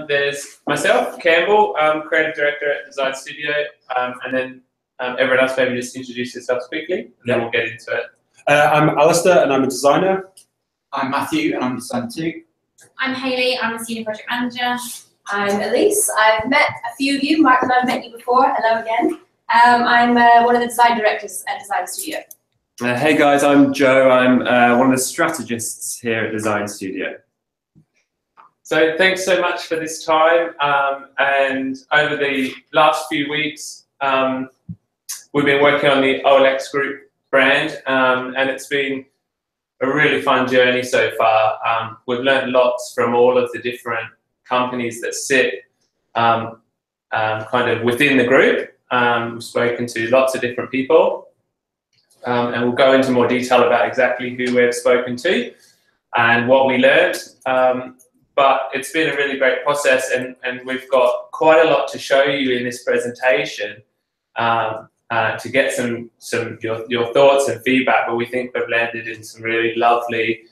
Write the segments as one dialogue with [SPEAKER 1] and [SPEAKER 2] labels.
[SPEAKER 1] There's myself, Campbell, Creative Director at Design Studio, and then everyone else maybe just introduce yourselves quickly, and then we'll get into it.
[SPEAKER 2] I'm Alistair, and I'm a designer.
[SPEAKER 3] I'm Matthew, and I'm a designer too.
[SPEAKER 4] I'm Hayley, I'm a Senior Project Manager. I'm Elise. I've met a few of you. Mark and I've met you before. Hello again. I'm one of the design directors at Design Studio.
[SPEAKER 5] Hey guys, I'm Joe. I'm one of the strategists here at Design Studio.
[SPEAKER 1] So thanks so much for this time. And over the last few weeks, we've been working on the OLX Group brand, and it's been a really fun journey so far. We've learned lots from all of the different companies that sit kind of within the group. We've spoken to lots of different people, and we'll go into more detail about exactly who we've spoken to and what we learned. But it's been a really great process, and we've got quite a lot to show you in this presentation to get your thoughts and feedback, but we think we've landed in some really lovely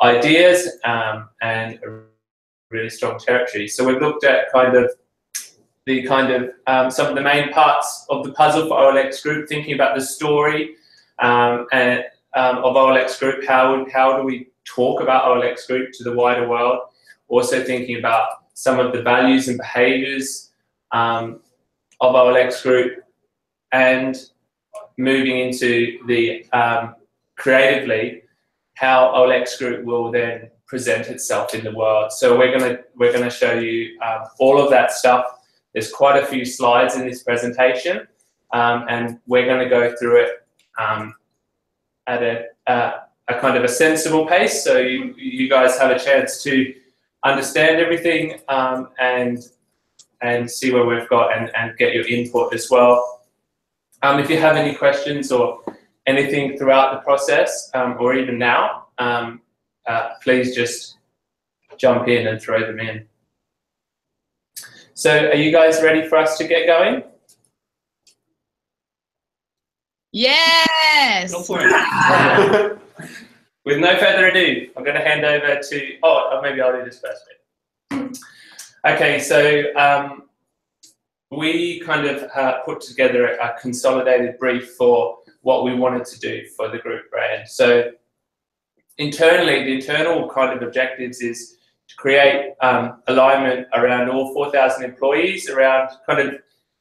[SPEAKER 1] ideas and a really strong territory. So we've looked at some of the main parts of the puzzle for OLX Group, thinking about the story of OLX Group, how do we talk about OLX Group to the wider world, also thinking about some of the values and behaviours of OLX Group, and moving into the creatively how OLX Group will then present itself in the world. So we're gonna show you all of that stuff. There's quite a few slides in this presentation, and we're going to go through it at a kind of a sensible pace, so you guys have a chance to understand everything and see where we've got and get your input as well. If you have any questions or anything throughout the process, or even now, please just jump in and throw them in. So are you guys ready for us to get going?
[SPEAKER 6] Yes!
[SPEAKER 1] Go for it. With no further ado, I'm going to hand over to, maybe I'll do this first. Okay, so we kind of put together a consolidated brief for what we wanted to do for the group brand. So internally, the internal kind of objectives is to create alignment around all 4,000 employees around kind of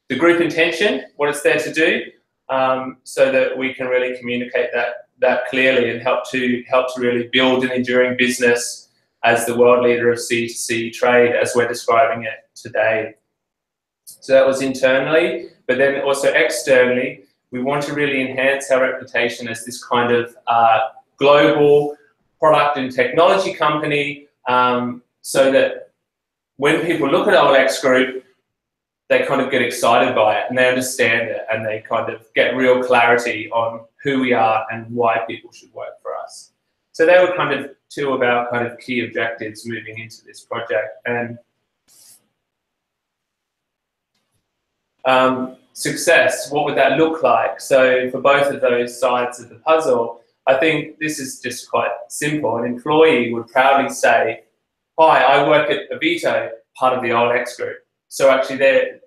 [SPEAKER 1] the group intention, what it's there to do, so that we can really communicate that clearly and help to really build an enduring business as the world leader of C2C trade as we're describing it today. So that was internally, but then also externally, we want to really enhance our reputation as this kind of global product and technology company, so that when people look at OLX Group, they kind of get excited by it and they understand it and they kind of get real clarity on who we are and why people should work for us. So they were kind of two of our kind of key objectives moving into this project. And success, what would that look like? So for both of those sides of the puzzle, I think this is just quite simple. An employee would proudly say, "Hi, I work at Avito, part of the OLX Group." So actually they're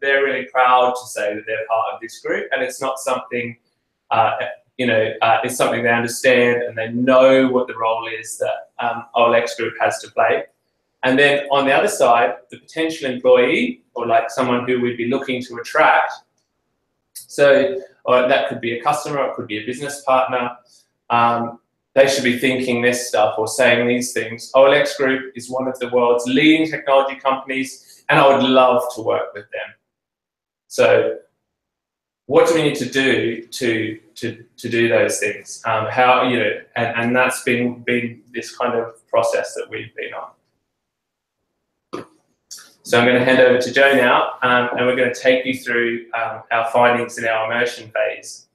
[SPEAKER 1] really proud to say that they're part of this group, and it's not something, it's something they understand and they know what the role is that OLX Group has to play. And then on the other side, the potential employee, or like someone who we'd be looking to attract, so that could be a customer, or it could be a business partner, they should be thinking this stuff or saying these things. OLX Group is one of the world's leading technology companies, and I would love to work with them. So what do we need to do to do those things? And that's been this kind of process that we've been on. So I'm going to hand over to Joe now, and we're going to take you through our findings in our immersion phase.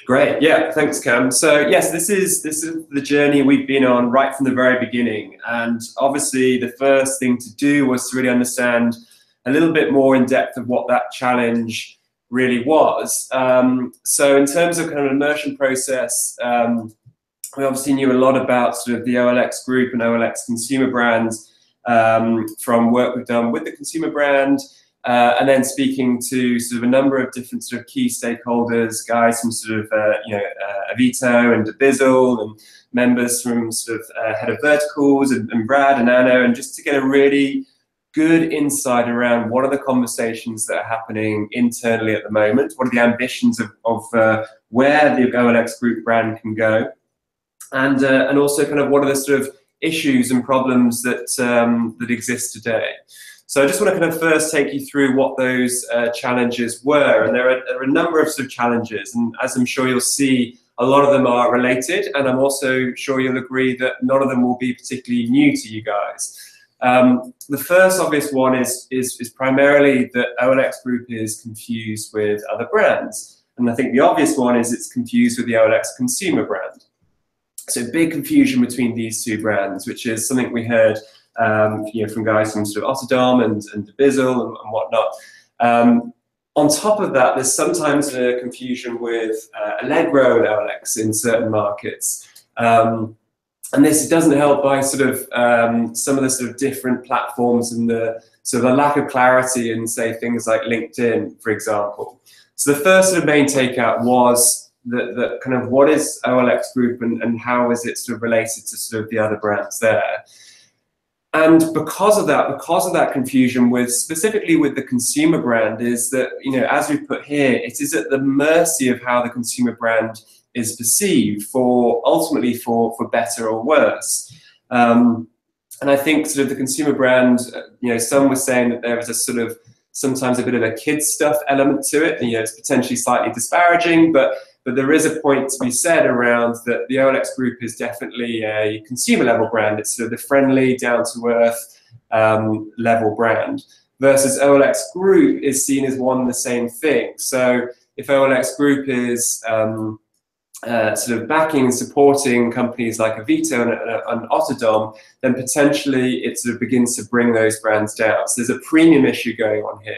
[SPEAKER 5] Great, yeah, thanks Cam. So yes, this is the journey we've been on right from the very beginning, and obviously the first thing to do was to really understand a little bit more in depth of what that challenge really was. So in terms of kind of immersion process, we obviously knew a lot about sort of the OLX Group and OLX consumer brands, from work we've done with the consumer brand, and then speaking to sort of a number of different sort of key stakeholders, guys from sort of Avito and Debizzle, and members from sort of head of verticals and Brad and Anna, and just to get a really good insight around what are the conversations that are happening internally at the moment, what are the ambitions of where the OLX Group brand can go, and also kind of what are the sort of issues and problems that that exist today. So I just want to kind of first take you through what those challenges were, and there are a number of sort of challenges, and as I'm sure you'll see, a lot of them are related, and I'm also sure you'll agree that none of them will be particularly new to you guys. The first obvious one is primarily that OLX Group is confused with other brands. And I think the obvious one is it's confused with the OLX consumer brand. So big confusion between these two brands, which is something we heard from guys from sort of Otterdam and Debizzle and whatnot. On top of that, there's sometimes a confusion with Allegro and OLX in certain markets. And this doesn't help by sort of some of the sort of different platforms and the sort of a lack of clarity in, say, things like LinkedIn, for example. So the first sort of main takeout was that kind of what is OLX Group and how is it sort of related to sort of the other brands there. And because of that confusion with specifically with the consumer brand is that, as we put here, it is at the mercy of how the consumer brand is perceived ultimately for better or worse. And I think sort of the consumer brand, some were saying that there was a sort of sometimes a bit of a kids stuff element to it. It's potentially slightly disparaging, but there is a point to be said around that the OLX Group is definitely a consumer level brand. It's sort of the friendly, down to earth level brand, versus OLX Group is seen as one and the same thing. So if OLX Group is sort of backing and supporting companies like Avito and Otterdam, then potentially it sort of begins to bring those brands down. So there's a premium issue going on here.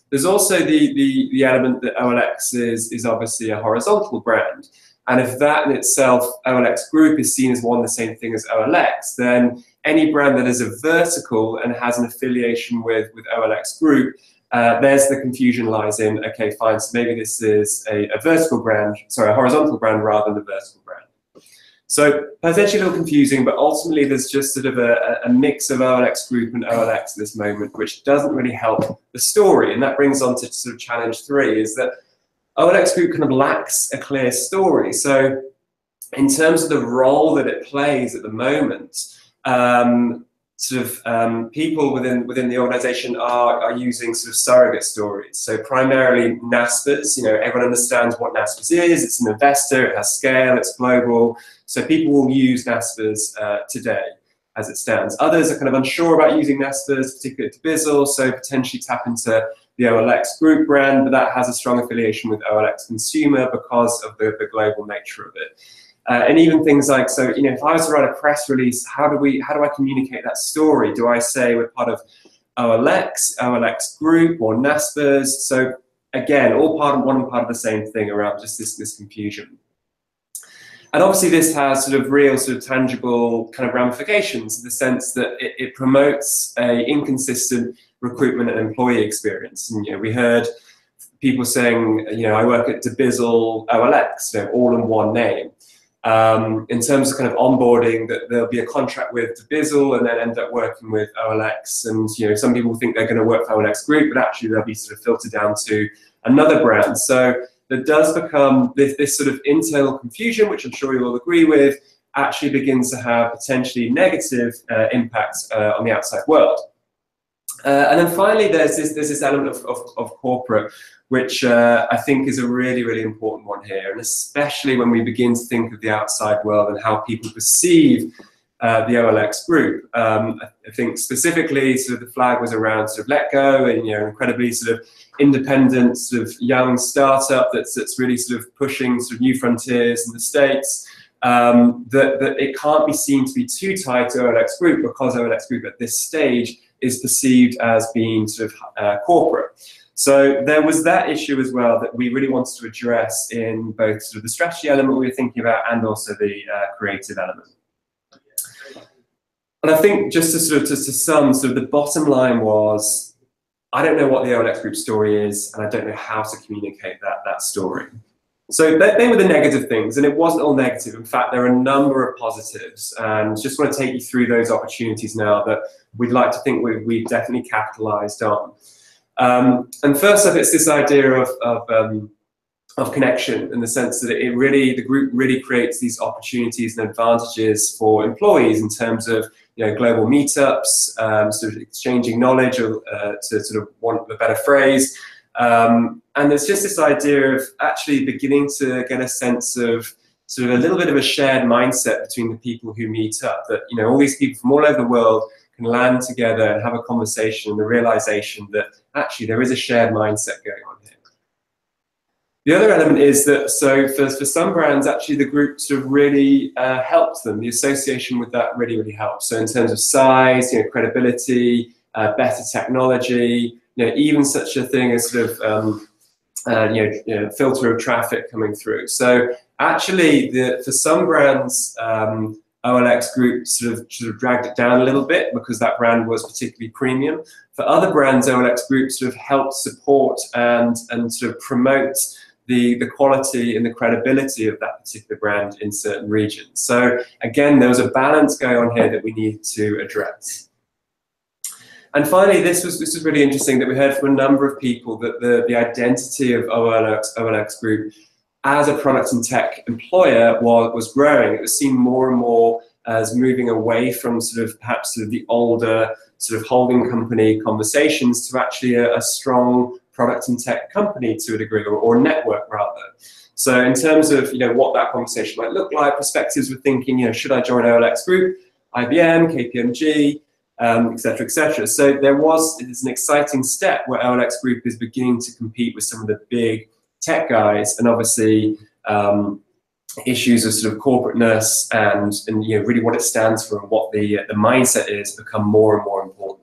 [SPEAKER 5] There's also the element that OLX is obviously a horizontal brand. And if that in itself, OLX Group, is seen as one and the same thing as OLX, then any brand that is a vertical and has an affiliation with OLX Group, there's the confusion lies in, okay, fine, so maybe this is a vertical brand, sorry, a horizontal brand rather than a vertical brand. So potentially a little confusing, but ultimately there's just sort of a mix of OLX Group and OLX at this moment, which doesn't really help the story. And that brings on to sort of challenge 3, is that OLX Group kind of lacks a clear story. So in terms of the role that it plays at the moment, people within the organization are using sort of surrogate stories. So primarily Naspers, everyone understands what Naspers is. It's an investor, it has scale, it's global. So people will use Naspers today as it stands. Others are kind of unsure about using Naspers, particularly at Debizzle, so potentially tap into the OLX Group brand, but that has a strong affiliation with OLX Consumer because of the global nature of it. And even things like, so, if I was to write a press release, how do I communicate that story? Do I say we're part of OLX, OLX Group, or Naspers? So again, all one part of the same thing around just this confusion. And obviously this has sort of real sort of tangible kind of ramifications in the sense that it promotes a inconsistent recruitment and employee experience. And, we heard people saying, I work at Debizzle OLX, all in one name. In terms of kind of onboarding, that there'll be a contract with Debizzle and then end up working with OLX. And some people think they're going to work for OLX Group, but actually they'll be sort of filtered down to another brand. So there does become this sort of internal confusion, which I'm sure you'll all agree with, actually begins to have potentially negative impacts on the outside world. And then finally, there's this element of corporate, which I think is a really, really important one here, and especially when we begin to think of the outside world and how people perceive the OLX Group. I think specifically, sort of the flag was around sort of Let Go, and incredibly sort of independent, sort of young startup that's really sort of pushing sort of new frontiers in the States. That it can't be seen to be too tied to OLX Group because OLX Group at this stage is perceived as being sort of corporate. So there was that issue as well that we really wanted to address in both sort of the strategy element we were thinking about and also the creative element. And I think just to sum, the bottom line was, I don't know what the OLX Group story is, and I don't know how to communicate that story. So they were the negative things, and it wasn't all negative. In fact, there are a number of positives, and just want to take you through those opportunities now that we'd like to think we've definitely capitalized on. And first up, it's this idea of connection, in the sense that the group really creates these opportunities and advantages for employees in terms of global meetups, sort of exchanging knowledge, or to sort of want a better phrase. And there's just this idea of actually beginning to get a sense of sort of a little bit of a shared mindset between the people who meet up, that all these people from all over the world can land together and have a conversation, and the realization that actually there is a shared mindset going on here. The other element is that, so for some brands, actually the group sort of really helped them. The association with that really helps. So in terms of size, credibility, better technology, even such a thing as sort of filter of traffic coming through. So actually, for some brands, OLX Group sort of dragged it down a little bit because that brand was particularly premium. For other brands, OLX Group sort of helped support and sort of promote the quality and the credibility of that particular brand in certain regions. So again, there was a balance going on here that we need to address. And finally, this was really interesting, that we heard from a number of people that the identity of OLX Group as a product and tech employer was growing. It was seen more and more as moving away from perhaps the older sort of holding company conversations to actually a strong product and tech company to a degree, or network rather. So in terms of what that conversation might look like, perspectives were thinking, should I join OLX Group, IBM, KPMG, et cetera, et cetera. So it's an exciting step where OLX Group is beginning to compete with some of the big tech guys, and obviously issues of sort of corporateness and really what it stands for and what the mindset is become more and more important.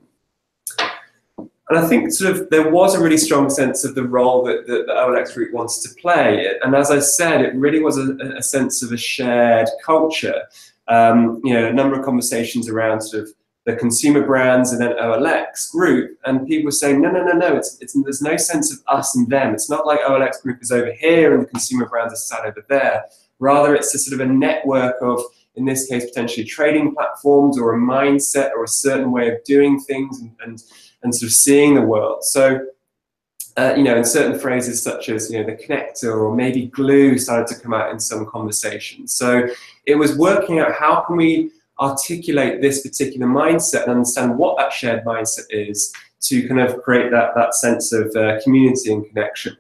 [SPEAKER 5] And I think there was a really strong sense of the role that the OLX Group wants to play. And as I said, it really was a sense of a shared culture. A number of conversations around sort of the consumer brands and then OLX Group, and people were saying, no, there's no sense of us and them. It's not like OLX Group is over here and the consumer brands are sat over there. Rather, it's a sort of a network of, in this case, potentially trading platforms, or a mindset, or a certain way of doing things, and sort of seeing the world. So, in certain phrases such as, the connector or maybe glue started to come out in some conversations. So it was working out how can we articulate this particular mindset and understand what that shared mindset is to kind of create that sense of community and connection.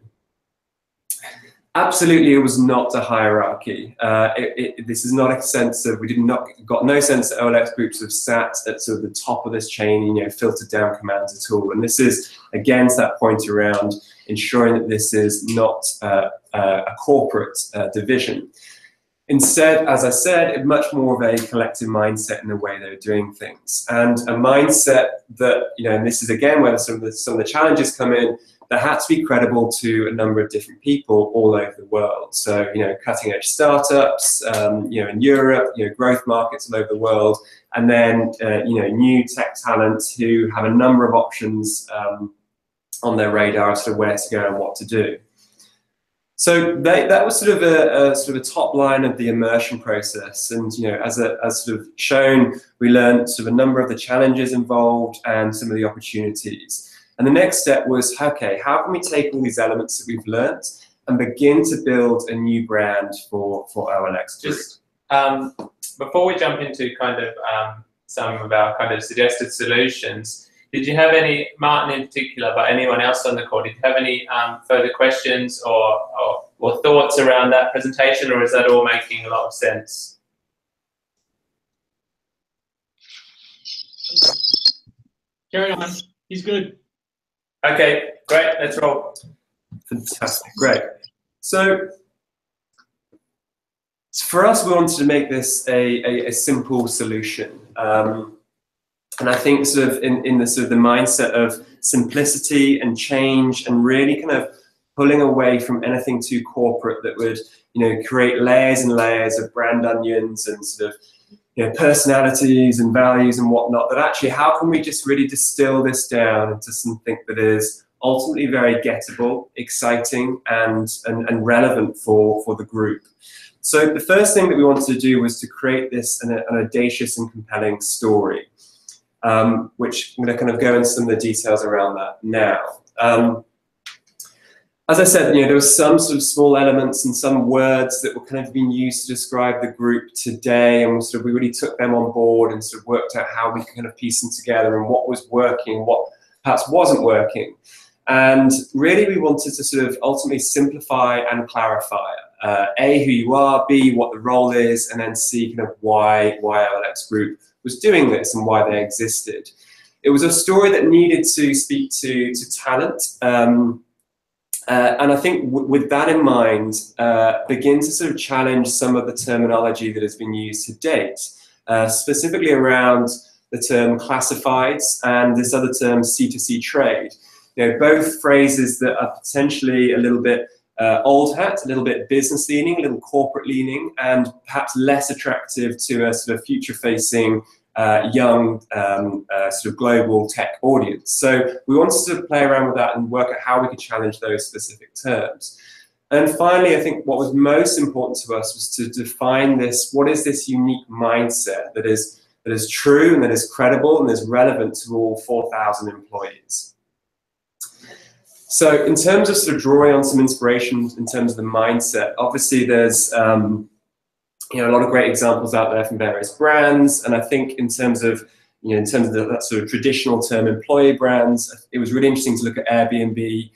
[SPEAKER 5] Absolutely, it was not a hierarchy. This is not a sense of, we got no sense that OLX Groups have sat at sort of the top of this chain, filtered down commands at all. And this is against that point around ensuring that this is not a corporate division. Instead, as I said, much more of a collective mindset in the way they're doing things, and a mindset that, and this is again where some of the challenges come in, that had to be credible to a number of different people all over the world. So, cutting edge startups, in Europe, growth markets all over the world, and then, new tech talents who have a number of options on their radar as to where to go and what to do. So that was sort of a top line of the immersion process, and as sort of shown, we learned sort of a number of the challenges involved and some of the opportunities. And the next step was, okay, how can we take all these elements that we've learned and begin to build a new brand for OLX?
[SPEAKER 1] Just before we jump into kind of some of our kind of suggested solutions, did you have any, Martin in particular, but anyone else on the call, did you have any further questions or thoughts around that presentation, or is that all making a lot of sense?
[SPEAKER 6] Carry on. He's good.
[SPEAKER 1] Okay, great. Let's roll.
[SPEAKER 5] Fantastic. Great. So for us, we wanted to make this a simple solution. And I think sort of in the sort of the mindset of simplicity and change, and really kind of pulling away from anything too corporate that would, create layers and layers of brand onions and sort of, personalities and values and whatnot, that actually how can we just really distill this down into something that is ultimately very gettable, exciting, and relevant for the group. So the first thing that we wanted to do was to create this an audacious and compelling story, which I'm going to kind of go into some of the details around that now. As I said, there were some sort of small elements and some words that were kind of being used to describe the group today, and we really took them on board and sort of worked out how we could kind of piece them together and what was working, what perhaps wasn't working. And really we wanted to sort of ultimately simplify and clarify, A, who you are, B, what the role is, and then C, kind of why OLX Group was doing this and why they existed. It was a story that needed to speak to talent, and I think with that in mind, begin to sort of challenge some of the terminology that has been used to date, specifically around the term classifieds and this other term C2C trade. Both phrases that are potentially a little bit old hat, a little bit business leaning, a little corporate leaning, and perhaps less attractive to a sort of future facing young sort of global tech audience. So we wanted to play around with that and work out how we could challenge those specific terms. And finally, I think what was most important to us was to define this, what is this unique mindset that is true and that is credible and is relevant to all 4,000 employees. So in terms of sort of drawing on some inspiration in terms of the mindset, obviously there's a lot of great examples out there from various brands, and I think in terms of that sort of traditional term employee brands, it was really interesting to look at Airbnb,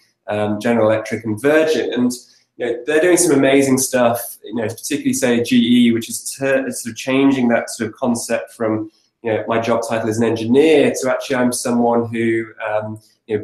[SPEAKER 5] General Electric, and Virgin, and they're doing some amazing stuff. Particularly say GE, which is sort of changing that sort of concept from my job title as an engineer to actually I'm someone who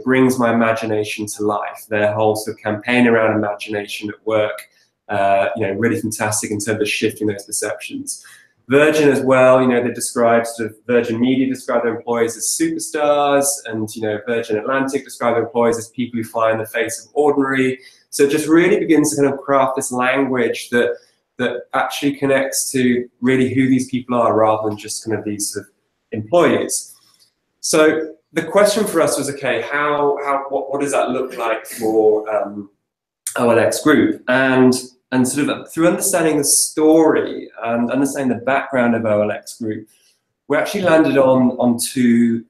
[SPEAKER 5] brings my imagination to life. Their whole sort of campaign around imagination at work. Really fantastic in terms of shifting those perceptions. Virgin as well, they describe sort of Virgin Media describe their employees as superstars, and Virgin Atlantic describe their employees as people who fly in the face of ordinary. So it just really begins to kind of craft this language that actually connects to really who these people are rather than just kind of these sort of employees. So the question for us was, okay, what does that look like for OLX Group? And sort of through understanding the story and understanding the background of OLX Group, we actually landed on two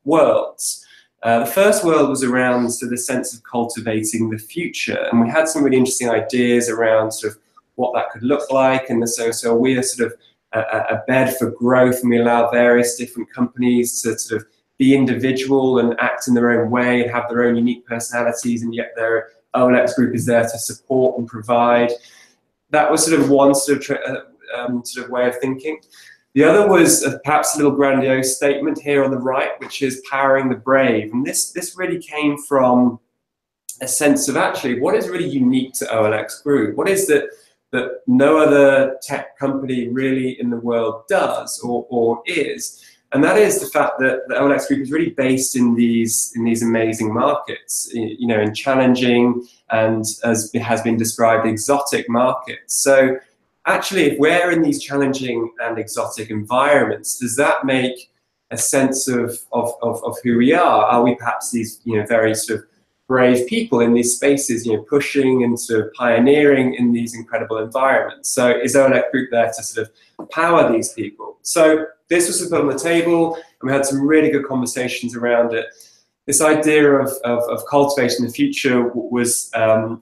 [SPEAKER 5] worlds. The first world was around sort of the sense of cultivating the future, and we had some really interesting ideas around sort of what that could look like. And so we are sort of a bed for growth, and we allow various different companies to sort of be individual and act in their own way and have their own unique personalities, and yet their OLX Group is there to support and provide. That was sort of one sort of way of thinking. The other was perhaps a little grandiose statement here on the right, which is powering the brave. And this really came from a sense of actually what is really unique to OLX Group? What is that no other tech company really in the world does or is? And that is the fact that the OLX Group is really based in these amazing markets, in challenging and, as it has been described, exotic markets. So actually, if we're in these challenging and exotic environments, does that make a sense of who we are? Are we perhaps these very sort of brave people in these spaces, pushing and sort of pioneering in these incredible environments? So is OLX Group there to sort of power these people? So this was put on the table, and we had some really good conversations around it. This idea of cultivating the future was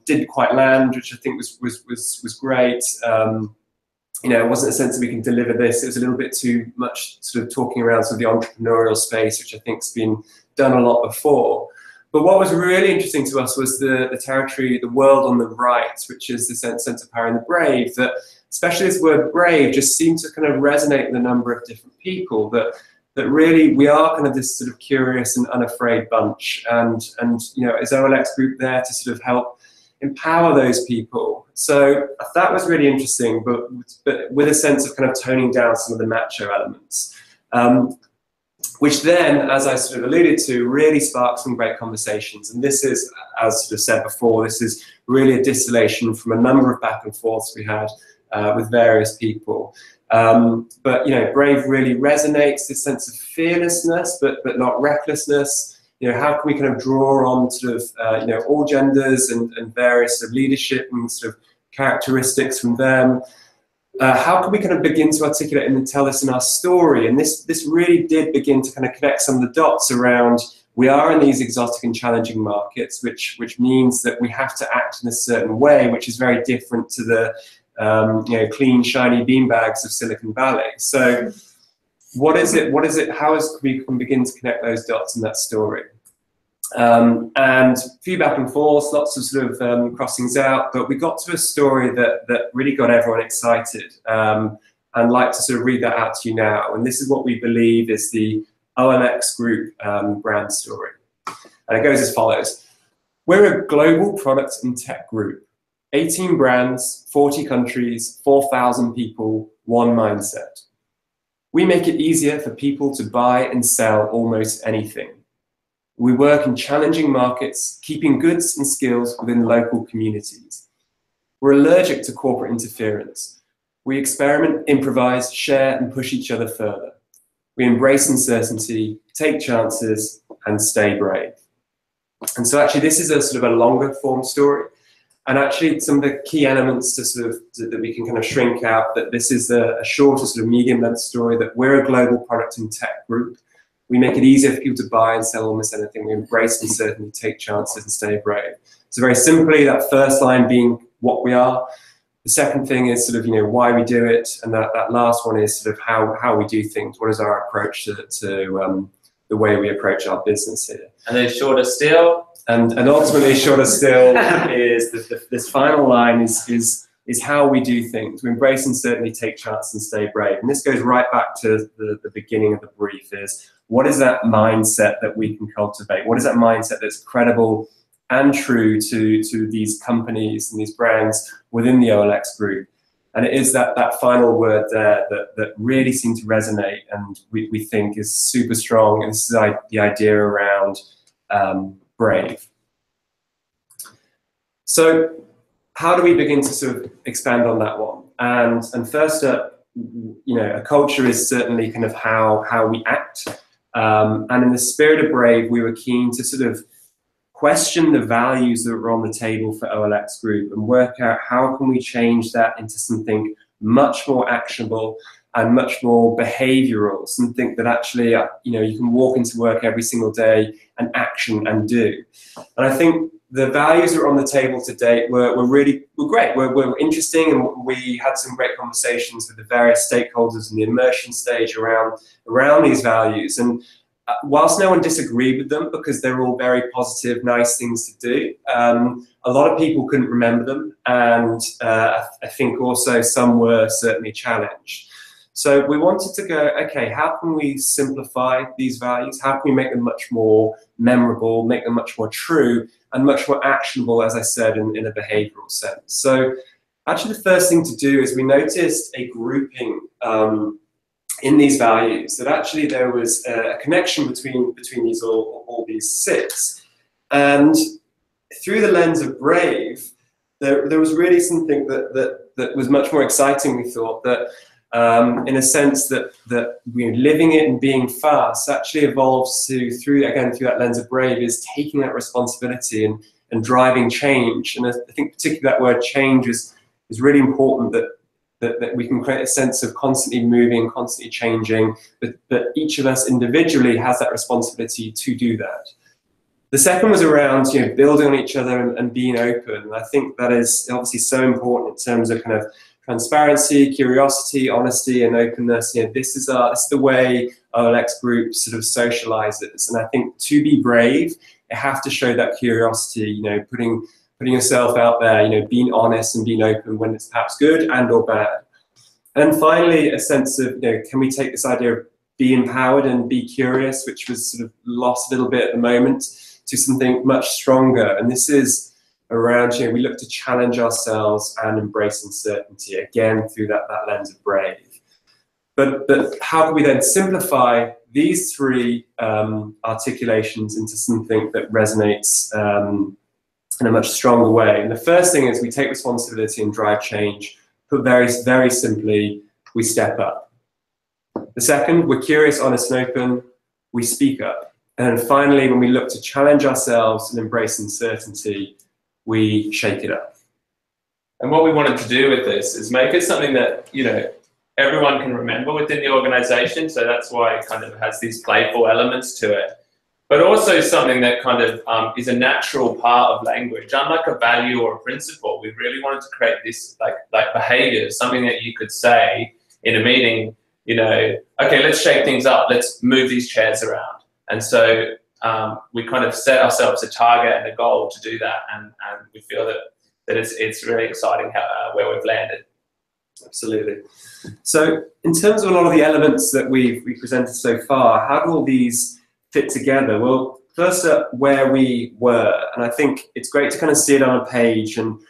[SPEAKER 5] didn't quite land, which I think was great. It wasn't a sense that we can deliver this. It was a little bit too much sort of talking around sort of the entrepreneurial space, which I think has been done a lot before. But what was really interesting to us was the territory, the world on the right, which is the sense of powering the brave, that especially this word brave just seemed to kind of resonate with a number of different people, that really we are kind of this sort of curious and unafraid bunch, and is OLX Group there to sort of help empower those people? So that was really interesting, but with a sense of kind of toning down some of the macho elements. Which then, as I sort of alluded to, really sparked some great conversations. And this is, as sort of said before, this is really a distillation from a number of back and forths we had with various people. But brave really resonates, this sense of fearlessness, but not recklessness. How can we kind of draw on sort of all genders and various sort of leadership and sort of characteristics from them? How can we kind of begin to articulate and tell this in our story? And this really did begin to kind of connect some of the dots around, we are in these exotic and challenging markets, which means that we have to act in a certain way, which is very different to the clean, shiny beanbags of Silicon Valley. So what is it, how we can begin to connect those dots in that story? And few back and forth, lots of sort of crossings out, but we got to a story that really got everyone excited. And I'd like to sort of read that out to you now. And this is what we believe is the OLX Group brand story. And it goes as follows. We're a global product and tech group. 18 brands, 40 countries, 4,000 people, one mindset. We make it easier for people to buy and sell almost anything. We work in challenging markets, keeping goods and skills within local communities. We're allergic to corporate interference. We experiment, improvise, share, and push each other further. We embrace uncertainty, take chances, and stay brave. And so actually this is a sort of a longer form story. And actually some of the key elements to sort of, that we can kind of shrink out, that this is a shorter sort of medium-length story, that we're a global product and tech group. We make it easier for people to buy and sell almost anything. We embrace uncertainty, take chances, and stay brave. So very simply, that first line being what we are. The second thing is sort of, why we do it. And that last one is sort of how we do things. What is our approach to the way we approach our business here?
[SPEAKER 1] And then shorter still.
[SPEAKER 5] And ultimately, shorter still is this final line is how we do things. We embrace uncertainty, take chances, and stay brave. And this goes right back to the beginning of the brief is, what is that mindset that we can cultivate? What is that mindset that's credible and true to these companies and these brands within the OLX group? And it is that final word there that really seemed to resonate and we think is super strong. And this is the idea around brave. So how do we begin to sort of expand on that one? And first up, a culture is certainly kind of how we act. And in the spirit of brave, we were keen to sort of question the values that were on the table for OLX Group and work out how can we change that into something much more actionable and much more behavioral, something that actually, you can walk into work every single day and action and do. And I think the values that were on the table to date were great, were interesting, and we had some great conversations with the various stakeholders in the immersion stage around these values. And whilst no one disagreed with them because they're all very positive, nice things to do, a lot of people couldn't remember them, and I think also some were certainly challenged. So we wanted to go, okay, how can we simplify these values? How can we make them much more memorable, make them much more true, and much more actionable, as I said, in a behavioral sense? So actually the first thing to do is we noticed a grouping in these values, that actually there was a connection between these all these six. And through the lens of brave, there was really something that was much more exciting, we thought, that in a sense that living it and being fast actually evolves through that lens of brave, is taking that responsibility and driving change. And I think particularly that word change is really important, that we can create a sense of constantly moving, constantly changing, but each of us individually has that responsibility to do that. The second was around building on each other and being open. And I think that is obviously so important in terms of kind of transparency, curiosity, honesty, and openness. This is the way OLX Group sort of socializes. And I think to be brave, you have to show that curiosity, putting yourself out there, being honest and being open when it's perhaps good and or bad. And finally, a sense of, can we take this idea of be empowered and be curious, which was sort of lost a little bit at the moment, to something much stronger. And this is around, we look to challenge ourselves and embrace uncertainty, again, through that lens of brave. But how can we then simplify these three articulations into something that resonates in a much stronger way? And the first thing is we take responsibility and drive change. Put very, very simply, we step up. The second, we're curious, honest, and open, we speak up. And then finally, when we look to challenge ourselves and embrace uncertainty, we shake it up.
[SPEAKER 1] And what we wanted to do with this is make it something that, everyone can remember within the organization. So that's why it kind of has these playful elements to it. But also something that kind of is a natural part of language. Unlike a value or a principle, we really wanted to create this like behavior, something that you could say in a meeting, okay, let's shake things up, let's move these chairs around. And so we kind of set ourselves a target and a goal to do that, and we feel that it's really exciting where we've landed.
[SPEAKER 5] Absolutely. So in terms of a lot of the elements that we've presented so far, how do all these fit together? Well, first up, where we were, and I think it's great to kind of see it on a page and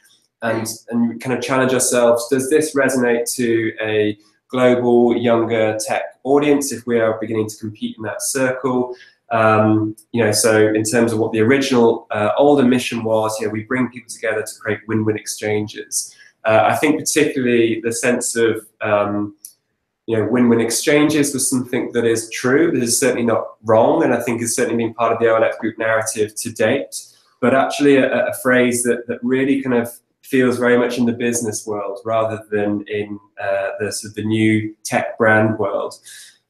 [SPEAKER 5] kind of challenge ourselves. Does this resonate to a global younger tech audience if we are beginning to compete in that circle? So in terms of what the original older mission was, we bring people together to create win-win exchanges. I think particularly the sense of win-win exchanges was something that is true, that is certainly not wrong, and I think has certainly been part of the OLX Group narrative to date, but actually a phrase that really kind of feels very much in the business world rather than in the sort of the new tech brand world.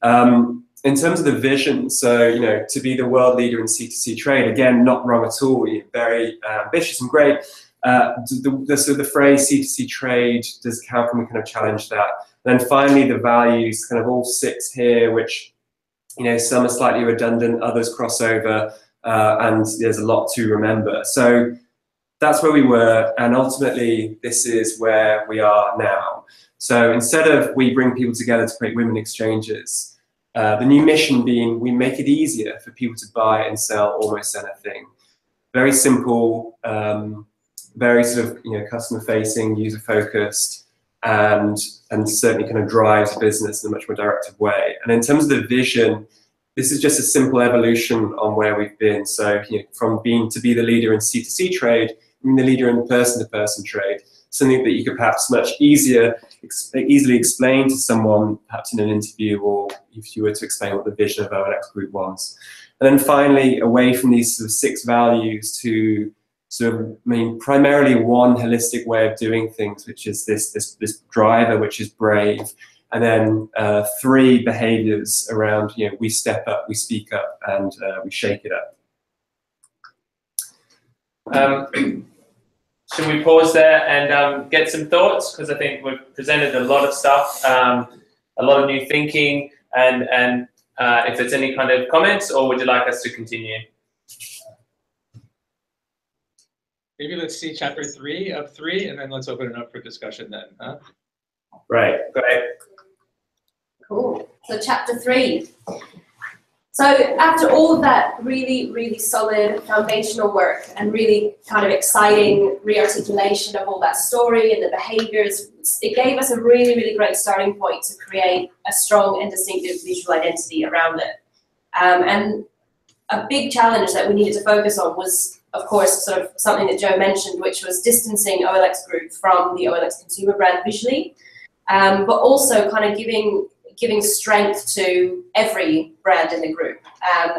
[SPEAKER 5] In terms of the vision, so to be the world leader in C2C trade, again, not wrong at all, very ambitious and great. The phrase C2C trade, how can we kind of challenge that? And then finally, the values, kind of all 6 here, which some are slightly redundant, others cross over, and there's a lot to remember. So that's where we were, and ultimately, this is where we are now. So instead of we bring people together to create win-win exchanges, the new mission being we make it easier for people to buy and sell almost anything. Very simple, very sort of customer-facing, user-focused, and certainly kind of drives business in a much more directive way. And in terms of the vision, this is just a simple evolution on where we've been. So from being to be the leader in C2C trade, being the leader in person-to-person trade, something that you could perhaps much easily explain to someone, perhaps in an interview, or if you were to explain what the vision of OLX Group was. And then finally, away from these sort of 6 values to sort of, primarily one holistic way of doing things, which is this driver, which is brave, and then 3 behaviors around, we step up, we speak up, and we shake it up.
[SPEAKER 1] Should we pause there and get some thoughts? Because I think we've presented a lot of stuff, a lot of new thinking, and if there's any kind of comments, or would you like us to continue?
[SPEAKER 6] Maybe let's see chapter 3 of 3, and then let's open it up for discussion then, huh?
[SPEAKER 1] Right, great.
[SPEAKER 4] Cool. So chapter 3. So after all of that really, really solid foundational work and really kind of exciting re-articulation of all that story and the behaviors, it gave us a really, really great starting point to create a strong and distinctive visual identity around it. And a big challenge that we needed to focus on was, of course, sort of something that Joe mentioned, which was distancing OLX Group from the OLX consumer brand visually, but also kind of giving strength to every brand in the group,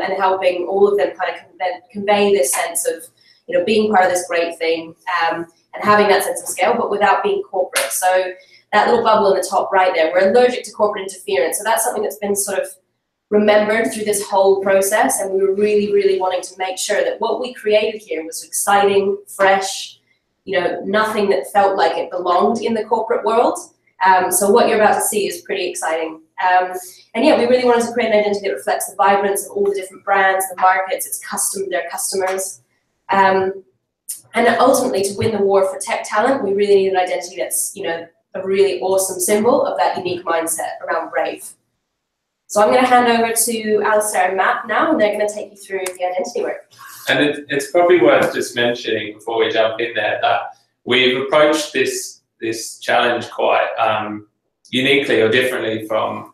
[SPEAKER 4] and helping all of them kind of convey this sense of being part of this great thing, and having that sense of scale, but without being corporate. So that little bubble in the top right there, we're allergic to corporate interference. So that's something that's been sort of remembered through this whole process, and we were really, really wanting to make sure that what we created here was exciting, fresh, nothing that felt like it belonged in the corporate world. So what you're about to see is pretty exciting. And yeah, we really wanted to create an identity that reflects the vibrance of all the different brands, the markets, their customers. And ultimately, to win the war for tech talent, we really need an identity that's, a really awesome symbol of that unique mindset around brave. So I'm going to hand over to Alistair and Matt now, and they're going to take you through the identity work.
[SPEAKER 1] And it's probably worth just mentioning before we jump in there that we've approached this challenge quite uniquely or differently from.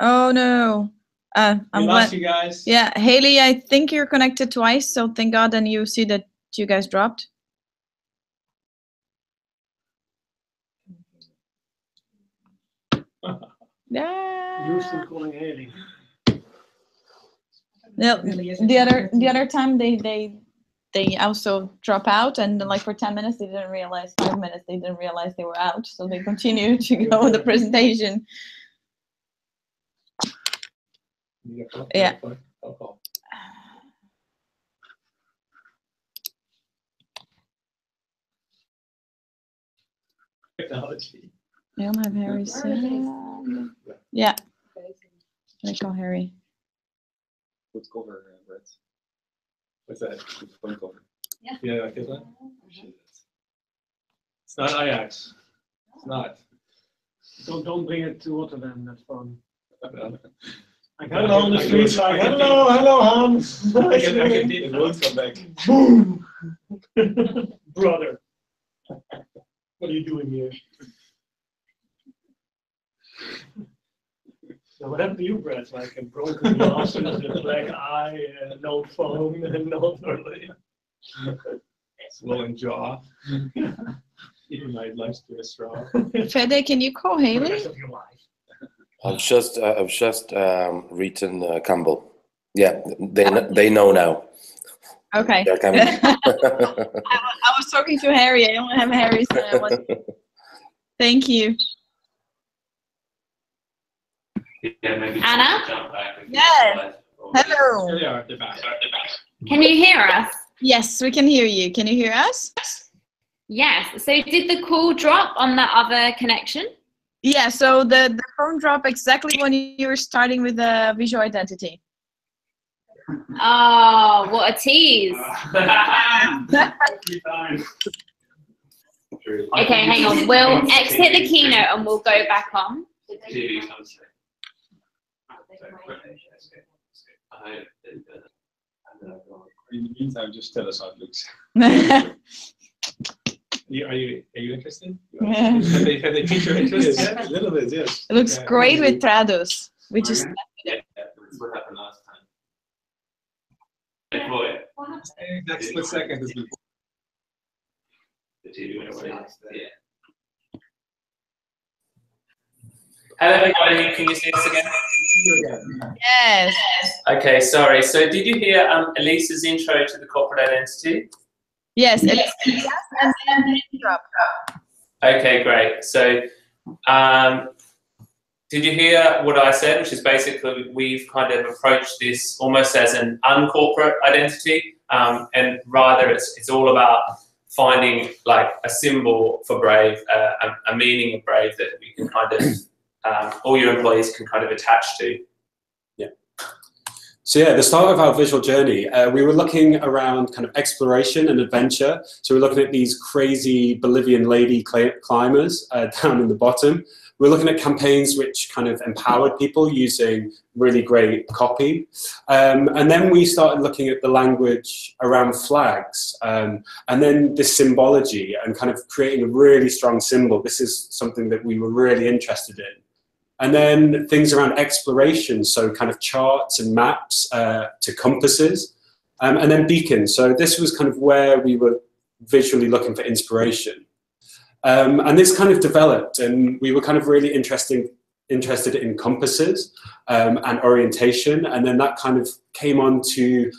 [SPEAKER 7] Oh no.
[SPEAKER 6] We lost you guys.
[SPEAKER 7] Yeah, Haley, I think you're connected twice, so thank God, and you see the You guys dropped? Yeah.
[SPEAKER 8] You're still calling Haley.
[SPEAKER 7] No, the other time they also drop out, and like for 10 minutes they didn't realize, 5 minutes they didn't realize they were out, so they continued to go with the presentation. Yeah.
[SPEAKER 6] Technology.
[SPEAKER 7] I don't have Harry's. Yeah. I call Harry.
[SPEAKER 6] What's cover, Brett? What's that? Phone cover.
[SPEAKER 4] Yeah.
[SPEAKER 6] Yeah, like this one? It's not Ajax. It's not.
[SPEAKER 8] Don't bring it to Rotterdam, that phone.
[SPEAKER 6] No.
[SPEAKER 8] Like, hello on the streets, like, hello, Hans.
[SPEAKER 6] I can it won't come back.
[SPEAKER 8] Boom! Brother. What are you doing here? So what happened to you, Brett? Like a broken glass and a black eye, and no phone, and no toilet.
[SPEAKER 6] Swollen jaw. Eating my lunch to a straw.
[SPEAKER 7] Fede, can you call
[SPEAKER 8] The
[SPEAKER 7] Haley?
[SPEAKER 8] rest of your life.
[SPEAKER 9] I've just written Campbell. Yeah, they know now.
[SPEAKER 7] Okay.
[SPEAKER 9] They're coming.
[SPEAKER 7] I was talking to Harry. I don't have Harry's one. Thank you.
[SPEAKER 1] Yeah, maybe
[SPEAKER 10] Anna?
[SPEAKER 1] jump back if you
[SPEAKER 7] Yes.
[SPEAKER 1] decide.
[SPEAKER 7] Hello.
[SPEAKER 6] Here they are. They're back.
[SPEAKER 10] Can you hear us?
[SPEAKER 7] Yes, we can hear you. Can you hear us?
[SPEAKER 10] Yes. So did the call drop on the other connection?
[SPEAKER 7] Yeah, so the phone dropped exactly when you were starting with the visual identity.
[SPEAKER 10] Oh, what a tease. Okay, hang on. We'll exit the keynote and we'll go back on.
[SPEAKER 1] TV sunset.
[SPEAKER 6] In the meantime, just tell us how it looks. Are you interested?
[SPEAKER 7] Yeah.
[SPEAKER 6] Have they piqued your interest? Yeah, a little bit, yes.
[SPEAKER 7] It looks
[SPEAKER 6] Yeah.
[SPEAKER 7] great with Trados. We just
[SPEAKER 1] Yeah, that's what happened last time.
[SPEAKER 6] Next split second is before.
[SPEAKER 1] The TV went away. Yeah. Hello everybody, can you see us again?
[SPEAKER 7] yes.
[SPEAKER 1] Okay, sorry. So did you hear Elisa's intro to the corporate identity?
[SPEAKER 7] Yes, and then it dropped.
[SPEAKER 1] Okay, great. So did you hear what I said, which is basically we've kind of approached this almost as an uncorporate identity, and rather it's all about finding like a symbol for Brave, a meaning of Brave that we can kind of all your employees can kind of attach to.
[SPEAKER 2] Yeah. So yeah, the start of our visual journey, we were looking around kind of exploration and adventure. So we're looking at these crazy Bolivian lady climbers down in the bottom. We're looking at campaigns which kind of empowered people using really great copy. And then we started looking at the language around flags, and then this symbology and kind of creating a really strong symbol. This is something that we were really interested in. And then things around exploration, so kind of charts and maps to compasses, and then beacons. So this was kind of where we were visually looking for inspiration. And this kind of developed, and we were kind of really interested in compasses and orientation, and then that kind of came on to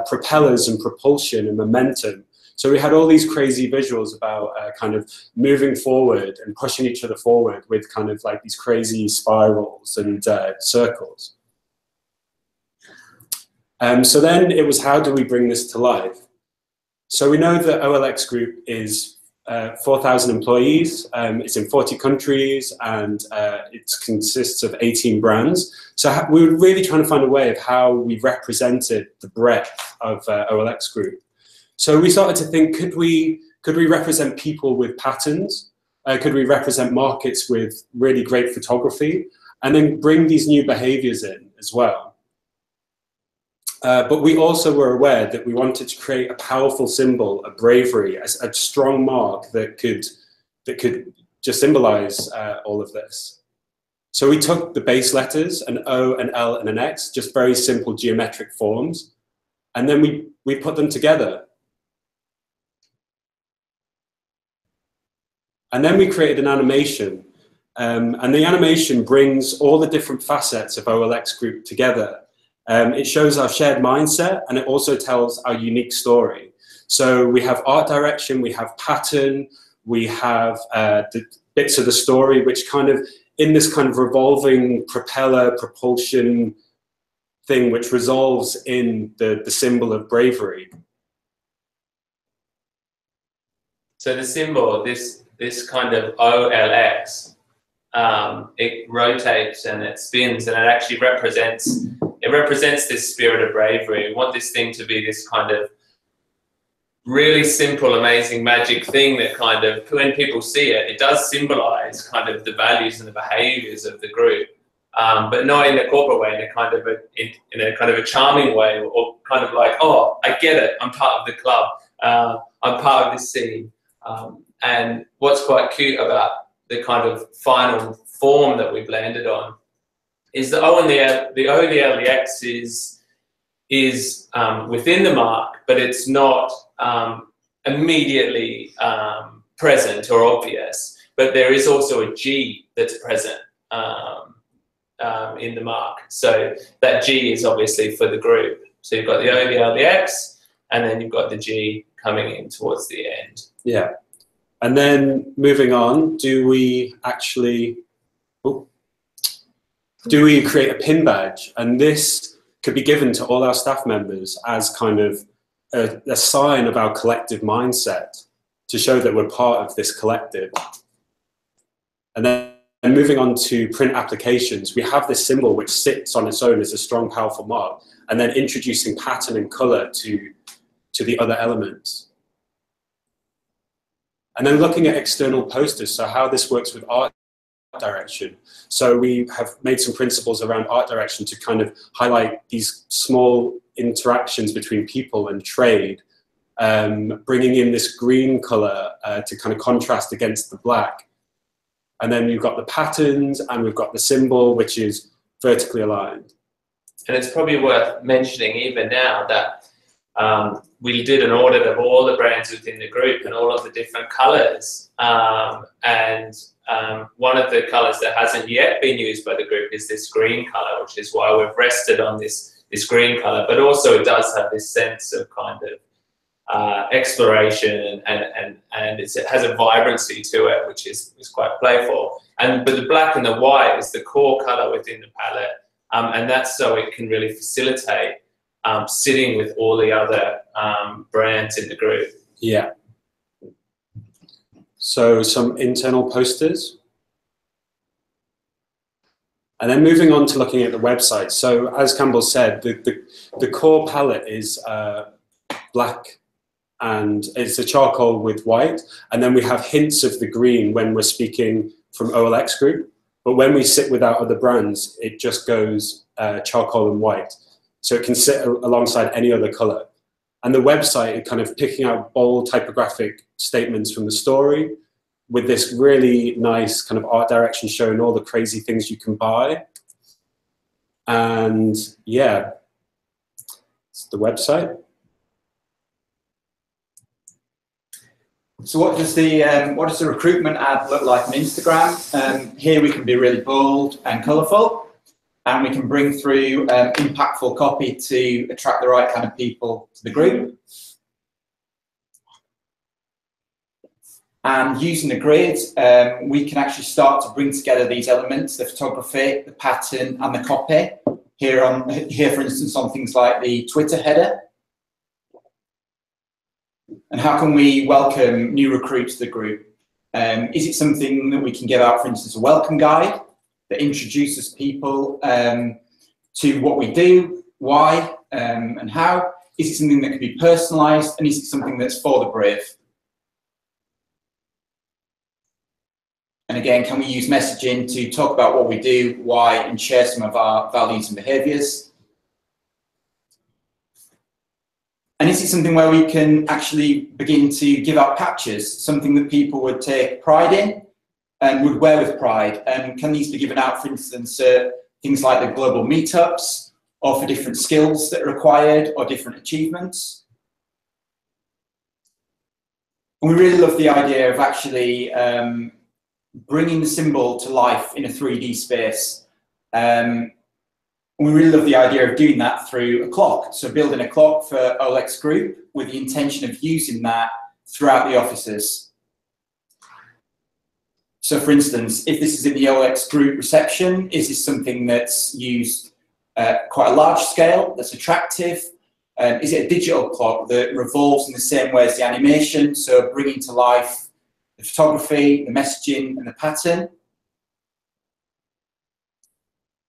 [SPEAKER 2] propellers and propulsion and momentum. So we had all these crazy visuals about kind of moving forward and pushing each other forward with kind of like these crazy spirals and circles. So then it was, how do we bring this to life? So we know that OLX Group is 4,000 employees, it's in 40 countries, and it consists of 18 brands. So we were really trying to find a way of how we represented the breadth of OLX Group. So we started to think, could we represent people with patterns? Could we represent markets with really great photography? And then bring these new behaviors in as well. But we also were aware that we wanted to create a powerful symbol of bravery, a strong mark that could just symbolize all of this. So we took the base letters, an O, an L, and an X, just very simple geometric forms, and then we put them together. And then we created an animation. And the animation brings all the different facets of OLX Group together. It shows our shared mindset, and it also tells our unique story. So we have art direction, we have pattern, we have the bits of the story, which kind of, in this kind of revolving propeller propulsion thing, which resolves in the symbol of bravery.
[SPEAKER 1] So the symbol, this kind of OLX, it rotates and it spins, and it actually represents this spirit of bravery. We want this thing to be this kind of really simple, amazing, magic thing that kind of, when people see it, it does symbolize kind of the values and the behaviors of the group, but not in a corporate way, in a kind of a charming way, or kind of like, oh, I get it, I'm part of the club, I'm part of this scene. And what's quite cute about the kind of final form that we've landed on is the O and the OLX is within the mark, but it's not immediately present or obvious. But there is also a G that's present in the mark. So that G is obviously for the group. So you've got the O, the L, the X, and then you've got the G coming in towards the end.
[SPEAKER 2] Yeah. And then moving on, do we create a pin badge? And this could be given to all our staff members as kind of a sign of our collective mindset, to show that we're part of this collective. And then moving on to print applications, we have this symbol which sits on its own as a strong, powerful mark, and then introducing pattern and color to the other elements. And then looking at external posters, so how this works with art direction. So we have made some principles around art direction to kind of highlight these small interactions between people and trade, bringing in this green color to kind of contrast against the black. And then you've got the patterns, and we've got the symbol, which is vertically aligned.
[SPEAKER 1] And it's probably worth mentioning even now that we did an audit of all the brands within the group and all of the different colors. One of the colors that hasn't yet been used by the group is this green color, which is why we've rested on this green color. But also it does have this sense of kind of exploration, and it has a vibrancy to it, which is quite playful. But the black and the white is the core color within the palette, and that's so it can really facilitate sitting with all the other brands in the group.
[SPEAKER 2] Yeah. So some internal posters. And then moving on to looking at the website. So as Campbell said, the core palette is black, and it's a charcoal with white. And then we have hints of the green when we're speaking from OLX Group. But when we sit with our other brands, it just goes charcoal and white. So it can sit alongside any other color. And the website is kind of picking out bold typographic statements from the story with this really nice kind of art direction showing all the crazy things you can buy. And yeah, it's the website.
[SPEAKER 3] So what does the recruitment ad look like on Instagram? Here we can be really bold and colourful, and we can bring through impactful copy to attract the right kind of people to the group. And using the grid, we can actually start to bring together these elements: the photography, the pattern, and the copy. Here, for instance, on things like the Twitter header. And how can we welcome new recruits to the group? Is it something that we can give out, for instance, a welcome guide that introduces people to what we do, why, and how? Is it something that can be personalised, and is it something that's for the brave? And again, can we use messaging to talk about what we do, why, and share some of our values and behaviours? And is it something where we can actually begin to give out patches, something that people would take pride in and would wear with pride? And can these be given out, for instance, things like the global meetups, or for different skills that are required or different achievements? And we really love the idea of actually bringing the symbol to life in a 3D space. And we really love the idea of doing that through a clock. So building a clock for OLX Group with the intention of using that throughout the offices. So for instance, if this is in the OLX Group reception, is this something that's used quite a large scale, that's attractive? Is it a digital clock that revolves in the same way as the animation, so bringing to life the photography, the messaging, and the pattern?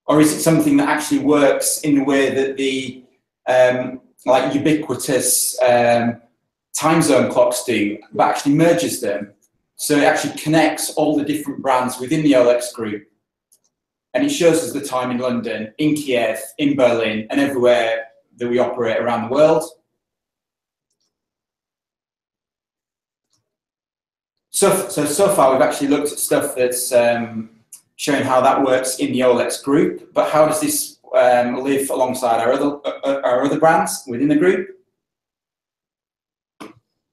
[SPEAKER 3] Or is it something that actually works in the way that the like ubiquitous time zone clocks do, but actually merges them? So it actually connects all the different brands within the OLX Group. And it shows us the time in London, in Kiev, in Berlin, and everywhere that we operate around the world. So far we've actually looked at stuff that's showing how that works in the OLX Group, but how does this live alongside our other brands within the group?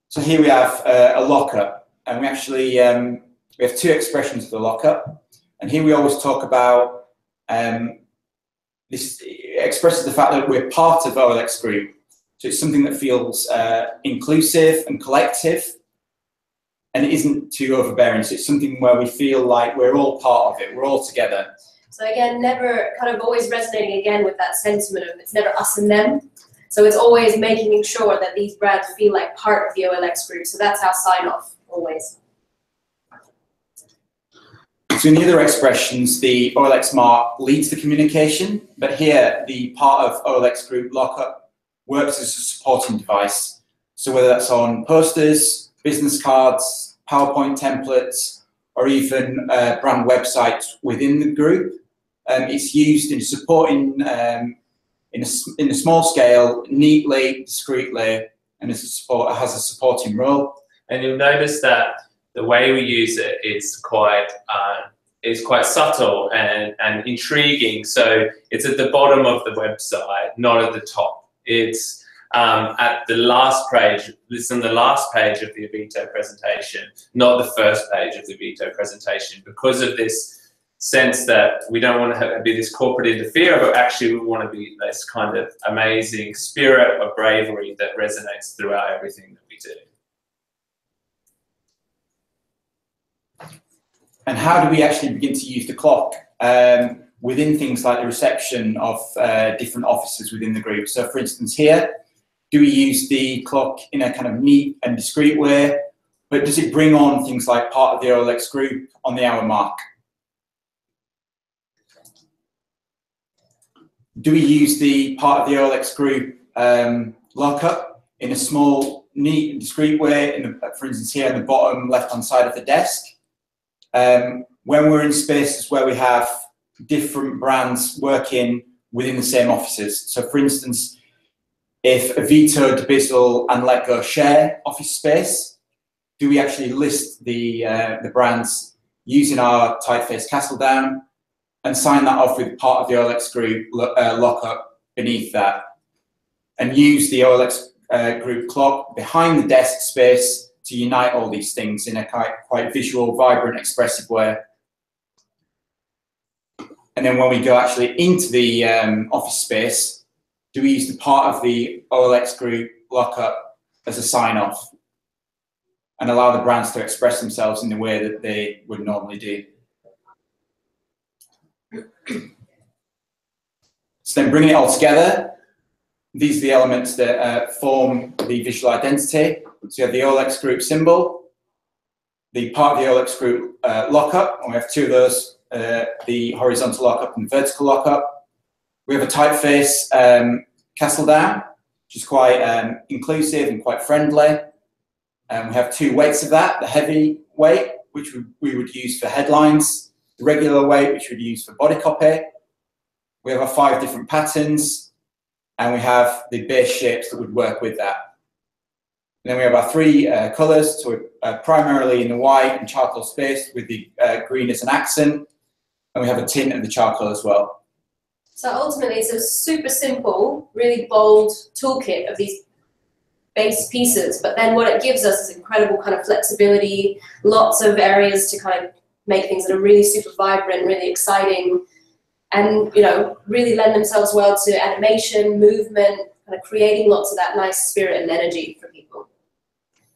[SPEAKER 3] So here we have a lockup, and we actually we have two expressions of the lockup, and here we always talk about this expresses the fact that we're part of OLX Group. So it's something that feels inclusive and collective, and it isn't too overbearing. So it's something where we feel like we're all part of it, we're all together.
[SPEAKER 4] So again, never kind of always resonating again with that sentiment of it's never us and them. So it's always making sure that these brands feel like part of the OLX Group. So that's our sign off always.
[SPEAKER 3] So in the other expressions, the OLX mark leads the communication, but here the part of OLX Group lockup works as a supporting device. So whether that's on posters, business cards, PowerPoint templates, or even brand websites within the group, it's used in supporting in a small scale, neatly, discreetly, and has a supporting role.
[SPEAKER 1] And you'll notice that the way we use it is quite subtle and intriguing. So it's at the bottom of the website, not at the top. It's at the last page. It's on the last page of the Avito presentation, not the first page of the Avito presentation, because of this sense that we don't want to be this corporate interferer, but actually we want to be this kind of amazing spirit of bravery that resonates throughout everything that we do.
[SPEAKER 3] And how do we actually begin to use the clock within things like the reception of different offices within the group? So for instance here, do we use the clock in a kind of neat and discreet way, but does it bring on things like part of the OLX Group on the hour mark? Do we use the part of the OLX Group lockup in a small, neat and discreet way, for instance here on the bottom left-hand side of the desk? When we're in spaces where we have different brands working within the same offices. So for instance, if Avito, Debizzle and Letgo share office space, do we actually list the brands using our typeface castle down and sign that off with part of the OLX Group lockup beneath that, and use the OLX Group clock behind the desk space to unite all these things in a quite visual, vibrant, expressive way. And then when we go actually into the office space, do we use the part of the OLX Group lockup as a sign-off and allow the brands to express themselves in the way that they would normally do? So then bringing it all together, these are the elements that form the visual identity. So you have the OLX Group symbol, the part of the OLX Group lockup, and we have two of those, the horizontal lockup and the vertical lockup. We have a typeface castle down, which is quite inclusive and quite friendly. And we have two weights of that, the heavy weight, which we would use for headlines, the regular weight, which we'd use for body copy. We have our 5 different patterns, and we have the base shapes that would work with that. And then we have our 3 colours, so primarily in the white and charcoal space with the green as an accent, and we have a tint of the charcoal as well.
[SPEAKER 4] So ultimately it's a super simple, really bold toolkit of these base pieces, but then what it gives us is incredible kind of flexibility, lots of areas to kind of make things that are really super vibrant, really exciting, and really lend themselves well to animation, movement, kind of creating lots of that nice spirit and energy for people.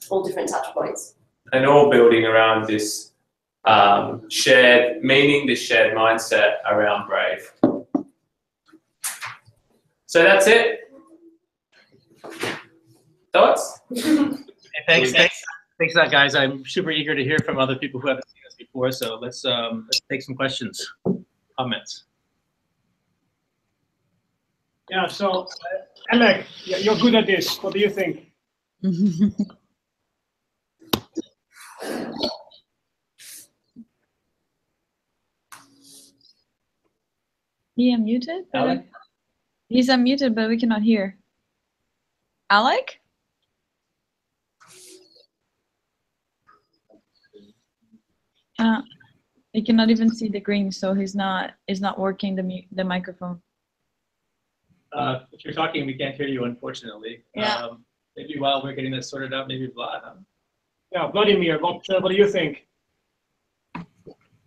[SPEAKER 4] All different touch points.
[SPEAKER 1] And all building around this shared meaning, this shared mindset around Brave. So that's it. Thoughts?
[SPEAKER 6] Thanks for that, guys. I'm super eager to hear from other people who haven't seen us before. So let's take some questions, comments.
[SPEAKER 8] Yeah. So, Alec, you're good at this. What do you think?
[SPEAKER 7] He unmuted?
[SPEAKER 6] Alec?
[SPEAKER 7] He's unmuted, but we cannot hear. Alec? He cannot even see the green, so he's not working the microphone.
[SPEAKER 6] If you're talking, we can't hear you, unfortunately.
[SPEAKER 7] Yeah.
[SPEAKER 6] Maybe while we're getting this sorted out, maybe Vlad. Huh?
[SPEAKER 8] Yeah, Vladimir, what do you think?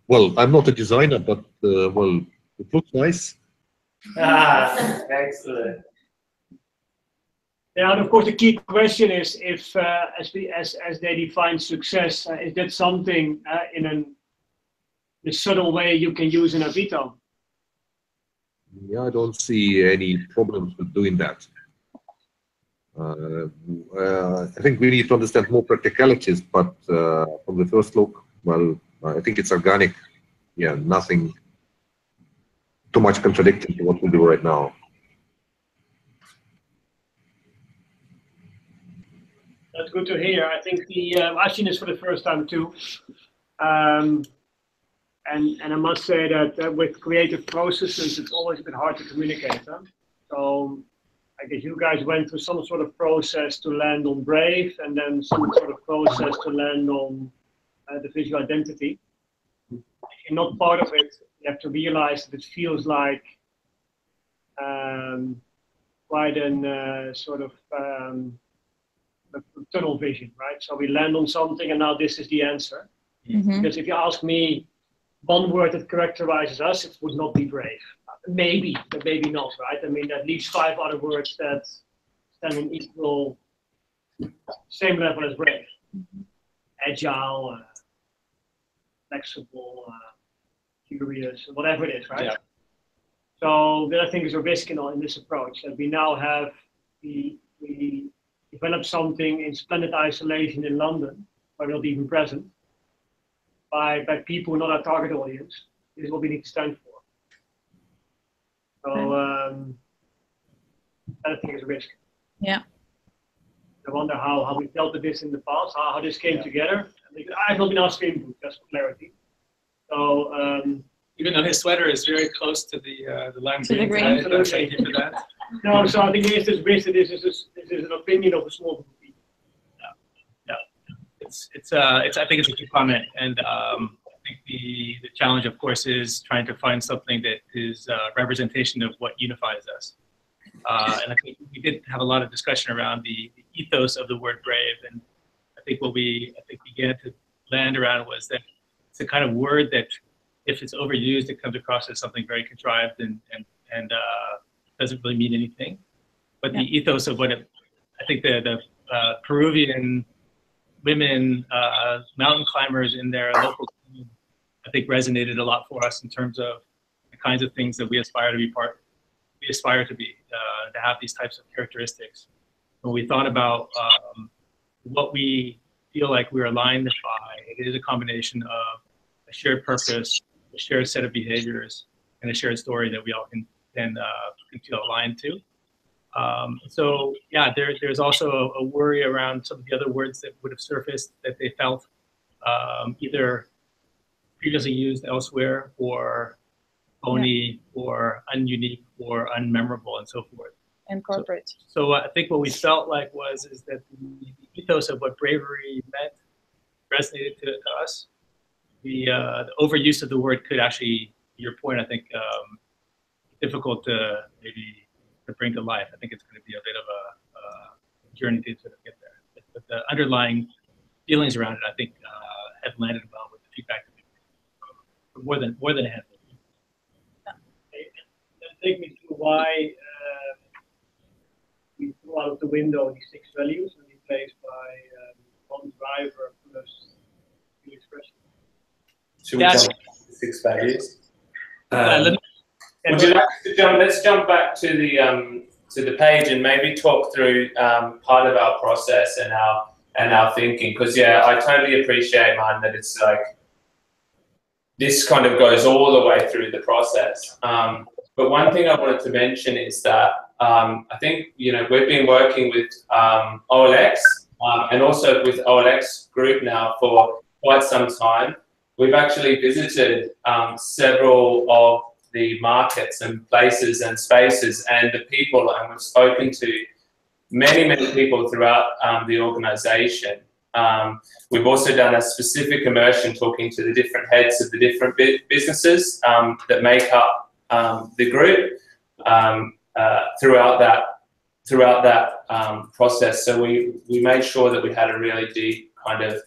[SPEAKER 11] Well, I'm not a designer, but well, it looks nice.
[SPEAKER 1] Excellent.
[SPEAKER 8] Yeah, and of course the key question is if, as they define success, is that something in a subtle way you can use in Avito?
[SPEAKER 11] Yeah, I don't see any problems with doing that. I think we need to understand more practicalities, but from the first look, well, I think it's organic. Yeah, nothing too much contradicting to what we do right now.
[SPEAKER 8] That's good to hear. I think I've seen this for the first time too. And I must say that with creative processes, it's always a bit hard to communicate. Huh? So I guess you guys went through some sort of process to land on Brave, and then some sort of process to land on the visual identity. If you're not part of it, you have to realize that it feels like quite an sort of tunnel vision, right? So we land on something, and now this is the answer.
[SPEAKER 7] Mm-hmm.
[SPEAKER 8] Because if you ask me one word that characterizes us, it would not be Brave. Maybe, but maybe not, right? I mean, at least 5 other words that stand on equal, same level as Brave.
[SPEAKER 7] Mm-hmm.
[SPEAKER 8] Agile, flexible, curious, whatever it is, right? Yeah. So that I think is a risk in this approach, that we now have, we developed something in splendid isolation in London, where we're not even present, by people not our target audience. This is what we need to stand for. So that I think is a risk.
[SPEAKER 7] Yeah.
[SPEAKER 8] I wonder how we dealt with this in the past, how this came together. I've not been asked for input, just for clarity. So
[SPEAKER 6] even though his sweater is very close to the lime
[SPEAKER 7] green.
[SPEAKER 6] Thank you for that.
[SPEAKER 8] No, so I think there is this risk that this is an opinion of a small group of people.
[SPEAKER 6] Yeah. I think it's a key comment, and I think the challenge, of course, is trying to find something that is a representation of what unifies us. And I think we did have a lot of discussion around the ethos of the word Brave, and I think what we began to land around was that it's a kind of word that, if it's overused, it comes across as something very contrived and doesn't really mean anything. But the ethos of what I think the Peruvian women mountain climbers in their local team, I think resonated a lot for us in terms of the kinds of things that we aspire to be to have these types of characteristics. When we thought about what we feel like we're aligned by, it is a combination of a shared purpose, a shared set of behaviors, and a shared story that we all can feel aligned to. So yeah, there's also a worry around some of the other words that would have surfaced that they felt either previously used elsewhere, or phony, or ununique, or unmemorable, and so forth.
[SPEAKER 7] And corporate.
[SPEAKER 6] So I think what we felt like is that the ethos of what bravery meant resonated to us. The overuse of the word could actually, to your point, I think, difficult to maybe to bring to life. I think it's going to be a bit of a journey to sort of get there. But the underlying feelings around it, I think, have landed well with the feedback that we've from more than a handful.
[SPEAKER 8] Take me to why we threw out of the window these 6 values and replaced by one driver plus the expression.
[SPEAKER 1] Should we jump to the 6 values?
[SPEAKER 6] Let
[SPEAKER 1] Would you like to jump? Let's jump back to the page and maybe talk through part of our process and our thinking. Because yeah, I totally appreciate, man, that it's like this kind of goes all the way through the process. But one thing I wanted to mention is that I think, you know, we've been working with OLX and also with OLX Group now for quite some time. We've actually visited several of the markets and places and spaces and the people, and we've spoken to many people throughout the organization. We've also done a specific immersion talking to the different heads of the different businesses that make up the group throughout that process. So we made sure that we had a really deep kind of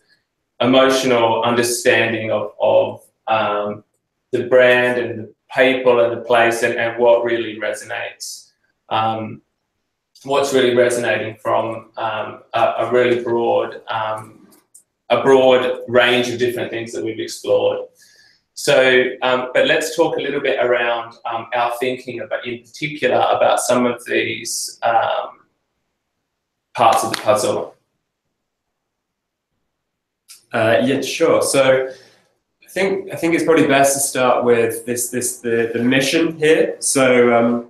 [SPEAKER 1] emotional understanding of the brand and the people and the place and what really resonates. What's really resonating from a really broad range of different things that we've explored. So, but let's talk a little bit around our thinking about, in particular, about some of these parts of the puzzle.
[SPEAKER 5] Yeah, sure. So I think it's probably best to start with the mission here. So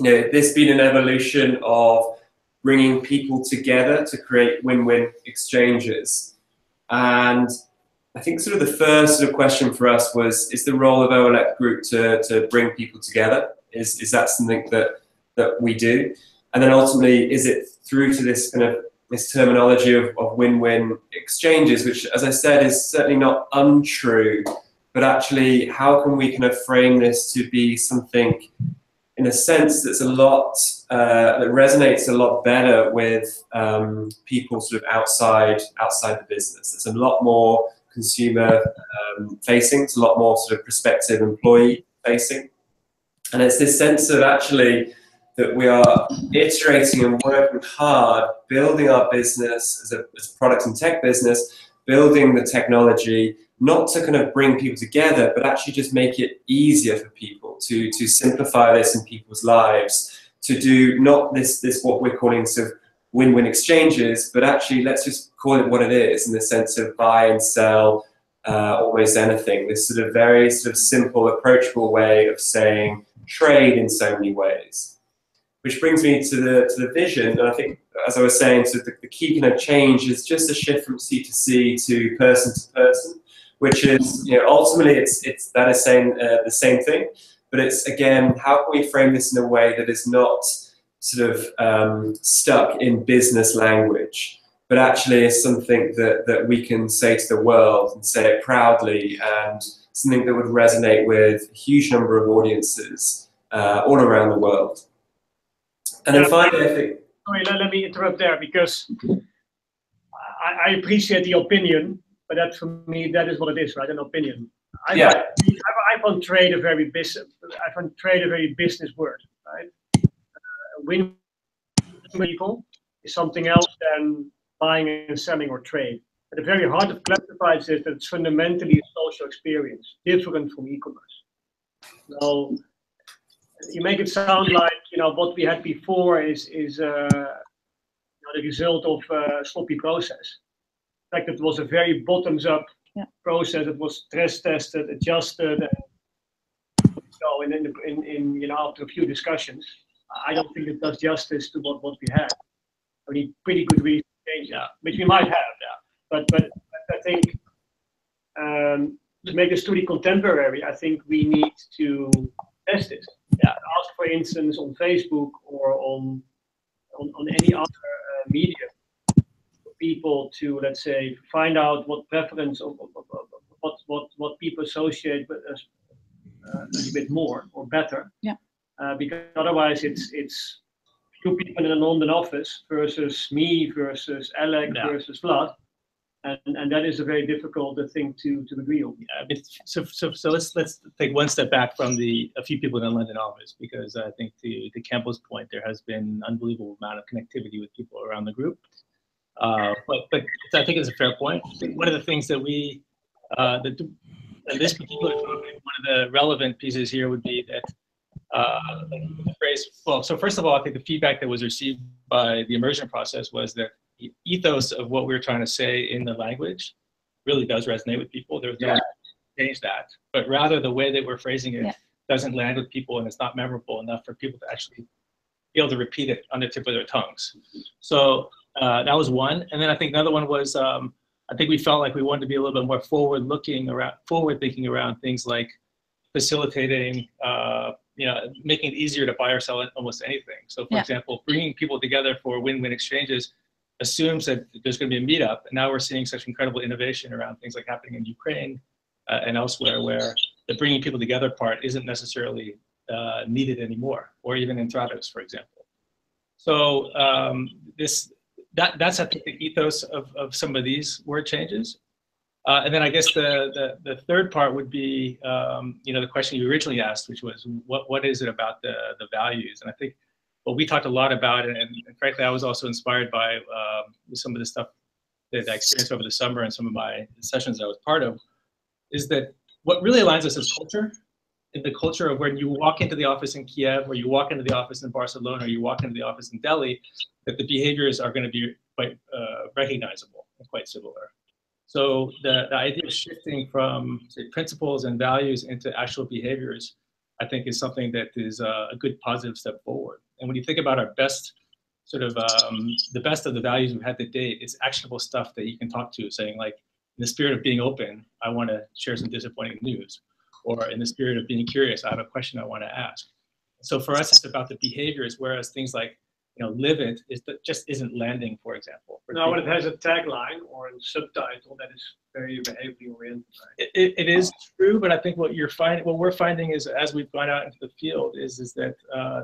[SPEAKER 5] you know, this been an evolution of bringing people together to create win-win exchanges. And I think sort of the first sort of question for us was, is the role of OLX Group to bring people together? Is that something that we do? And then ultimately, is it through to this kind of this terminology of win-win exchanges, which, as I said, is certainly not untrue, but actually, how can we kind of frame this to be something, in a sense, that's a lot that resonates a lot better with people sort of outside the business. It's a lot more consumer facing. It's a lot more sort of prospective employee facing, and it's this sense of actually that we are iterating and working hard, building our business as a product and tech business, building the technology, not to kind of bring people together, but actually just make it easier for people to simplify this in people's lives, to do not this what we're calling sort of win-win exchanges, but actually let's just call it what it is, in the sense of buy and sell almost anything. This sort of very sort of simple, approachable way of saying trade in so many ways. Which brings me to the vision, and I think, as I was saying, so the key kind of change is just a shift from C2C to person, which is, you know, ultimately it's that is saying the same thing, but it's, again, how can we frame this in a way that is not sort of stuck in business language, but actually is something that we can say to the world and say it proudly, and something that would resonate with a huge number of audiences all around the world. And then finally, I think...
[SPEAKER 8] Sorry, let me interrupt there, because I appreciate the opinion, but that, for me, that is what it is, right? An opinion. I find trade a very business word, right? Win people is something else than buying and selling or trade. At the very heart of classifieds is that it's fundamentally a social experience, different from e-commerce. Now, you make it sound like, you know, what we had before is you know, the result of a sloppy process. In fact, it was a very bottoms-up process. It was stress tested, adjusted, and so in you know, after a few discussions, I don't think it does justice to what we had. I mean, pretty good reason to change that, which we might have, but I think to make this truly contemporary, I think we need to test it. Yeah, ask, for instance, on Facebook or on any other medium, for people to, let's say, find out what preference of what people associate with us a little bit more or better.
[SPEAKER 7] Yeah.
[SPEAKER 8] Because otherwise, it's few people in a London office versus me versus Alec versus Vlad. And that is a very difficult thing to agree on.
[SPEAKER 6] Yeah, so let's take one step back from a few people in the London office, because I think to Campbell's point, there has been an unbelievable amount of connectivity with people around the group. But I think it's a fair point. One of the things that we, this particular topic, one of the relevant pieces here would be that the phrase, well, so first of all, I think the feedback that was received by the immersion process was that the ethos of what we're trying to say in the language really does resonate with people. There's no way to change that, but rather the way that we're phrasing it doesn't land with people, and it's not memorable enough for people to actually be able to repeat it on the tip of their tongues. So that was one. And then I think another one was, I think we felt like we wanted to be a little bit more forward-thinking around things like facilitating, making it easier to buy or sell almost anything. So for example, bringing people together for win-win exchanges assumes that there's going to be a meetup. And now we're seeing such incredible innovation around things like happening in Ukraine and elsewhere, where the bringing people together part isn't necessarily needed anymore, or even in Trados, for example. So that's I think the ethos of some of these word changes. And then I guess the third part would be, the question you originally asked, which was what is it about the values? And I think what we talked a lot about, and frankly, I was also inspired by some of the stuff that I experienced over the summer and some of my sessions I was part of, is that what really aligns us is culture. In the culture of when you walk into the office in Kiev, or you walk into the office in Barcelona, or you walk into the office in Delhi, that the behaviors are going to be quite recognizable and quite similar. So the idea of shifting from, say, principles and values into actual behaviors, I think, is something that is a good positive step forward. And when you think about our best, sort of the best of the values we've had to date, it's actionable stuff that you can talk to, saying like, in the spirit of being open, I want to share some disappointing news. Or in the spirit of being curious, I have a question I want to ask. So for us, it's about the behaviors, whereas things like, live it just isn't landing, for example.
[SPEAKER 8] No, but it has a tagline or a subtitle that is very behavior oriented. Right?
[SPEAKER 6] It is true, but I think what we're finding is, as we've gone out into the field, is that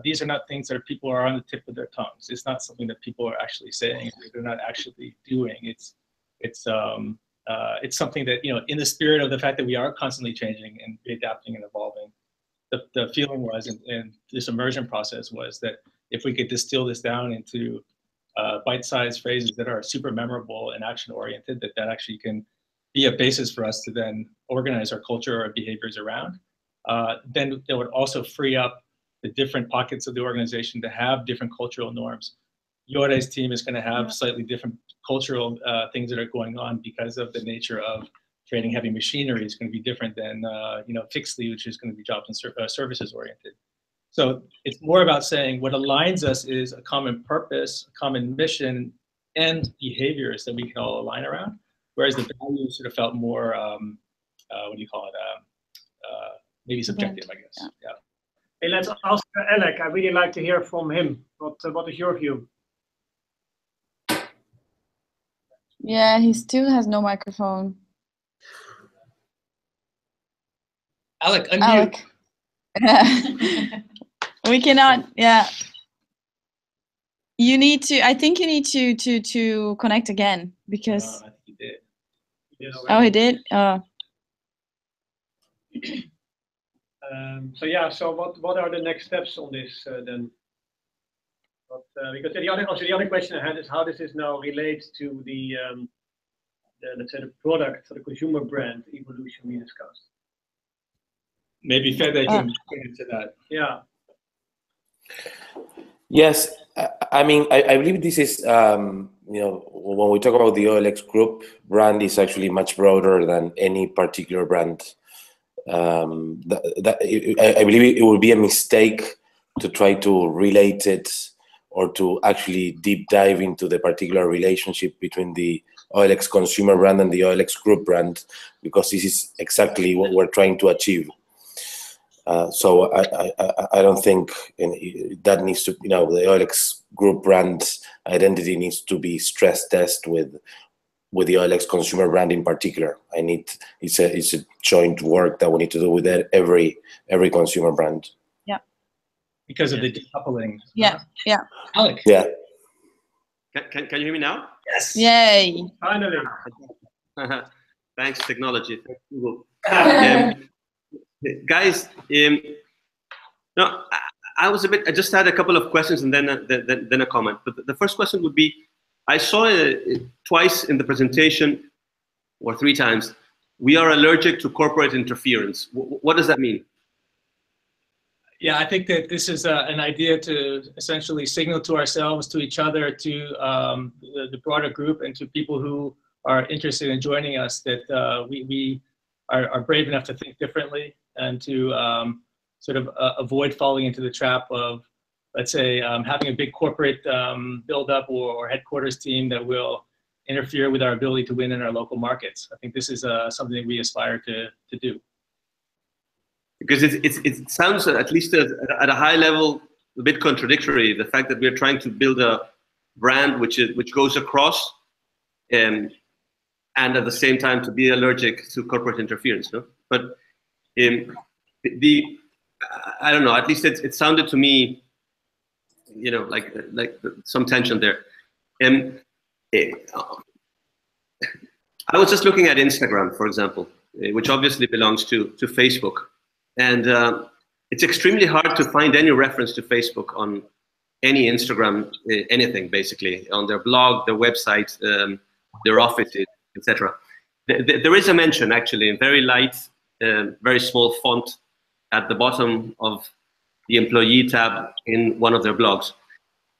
[SPEAKER 6] these are not things that people are on the tip of their tongues. It's not something that people are actually saying, they're not actually doing. It's something that, in the spirit of the fact that we are constantly changing and adapting and evolving, the feeling was, and this immersion process was, that if we could distill this down into bite-sized phrases that are super memorable and action-oriented, that actually can be a basis for us to then organize our culture or behaviors around, then that would also free up the different pockets of the organization to have different cultural norms. Yore's team is going to have slightly different cultural things that are going on because of the nature of trading heavy machinery is going to be different than Fixley, which is going to be jobs and services oriented. So it's more about saying what aligns us is a common purpose, a common mission, and behaviors that we can all align around. Whereas the values sort of felt more, what do you call it? Maybe subjective, I guess. Yeah.
[SPEAKER 8] Hey, let's ask Alec. I really like to hear from him. What is your view?
[SPEAKER 7] Yeah, he still has no microphone.
[SPEAKER 6] Alec, unmute.
[SPEAKER 7] Alec. We cannot. Yeah. You need to. I think you need to connect again, because.
[SPEAKER 6] I think he did.
[SPEAKER 7] He did.
[SPEAKER 8] So what are the next steps on this then? Because the other question I had is, how does this now relate to the let's say the product, or the consumer brand evolution we discussed?
[SPEAKER 6] Maybe Fede can get into that.
[SPEAKER 8] Yeah.
[SPEAKER 9] Yes, I mean, I believe this is, when we talk about the OLX group, brand is actually much broader than any particular brand. I believe it would be a mistake to try to relate it or to actually deep dive into the particular relationship between the OLX consumer brand and the OLX group brand, because this is exactly what we're trying to achieve. So I don't think that needs to, the OLX group brand identity needs to be stress tested with the OLX consumer brand in particular. It's a joint work that we need to do with every consumer brand.
[SPEAKER 7] Yeah.
[SPEAKER 6] because of the decoupling.
[SPEAKER 7] Yeah, yeah.
[SPEAKER 6] Alec.
[SPEAKER 9] Yeah.
[SPEAKER 12] Can you hear me now?
[SPEAKER 1] Yes.
[SPEAKER 7] Yay.
[SPEAKER 8] Finally.
[SPEAKER 12] Thanks, technology. Thanks, Google. Guys, no, I was a bit. I just had a couple of questions and then a comment. But the first question would be, I saw twice in the presentation, or 3 times, we are allergic to corporate interference. What does that mean?
[SPEAKER 6] Yeah, I think that this is an idea to essentially signal to ourselves, to each other, to the broader group, and to people who are interested in joining us that we are brave enough to think differently and to sort of avoid falling into the trap of, let's say, having a big corporate buildup or headquarters team that will interfere with our ability to win in our local markets. I think this is something that we aspire to do.
[SPEAKER 12] Because it sounds, at least at a high level, a bit contradictory, the fact that we're trying to build a brand which goes across, and at the same time to be allergic to corporate interference. No? But I don't know, at least it sounded to me, you know, like some tension there. I was just looking at Instagram, for example, which obviously belongs to Facebook. And it's extremely hard to find any reference to Facebook on any Instagram, anything basically, on their blog, their website, their offices, etc. There is a mention actually in very light, very small font at the bottom of the employee tab in one of their blogs.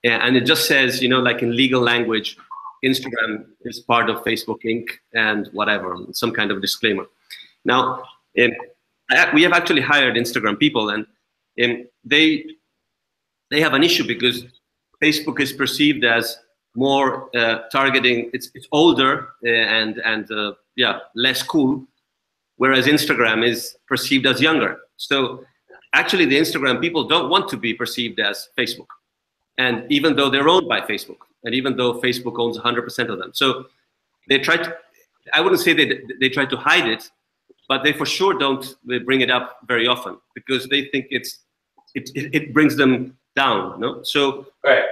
[SPEAKER 12] And it just says, you know, like in legal language, Instagram is part of Facebook Inc. and whatever, some kind of disclaimer. Now, we have actually hired Instagram people, and they have an issue because Facebook is perceived as more targeting. It's older and yeah, less cool, whereas Instagram is perceived as younger. So actually, the Instagram people don't want to be perceived as Facebook, and even though they're owned by Facebook, and even though Facebook owns 100% of them, so they try to. I wouldn't say they try to hide it, but they for sure don't bring it up very often because they think it brings them down. No, so
[SPEAKER 1] right.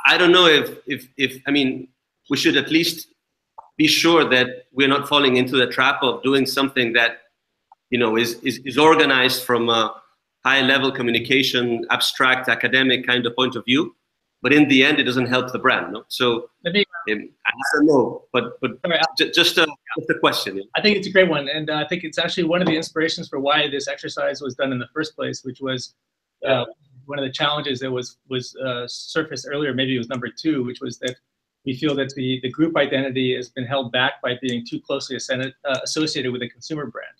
[SPEAKER 12] I don't know if I mean we should at least be sure that we're not falling into the trap of doing something that, you know, is organized from a high-level communication, abstract, academic kind of point of view, but in the end, it doesn't help the brand. No? So I don't know, but just a question. Yeah.
[SPEAKER 6] I think it's a great one, and I think it's actually one of the inspirations for why this exercise was done in the first place, which was one of the challenges that was surfaced earlier. Maybe it was number 2, which was that we feel that the group identity has been held back by being too closely associated with a consumer brand.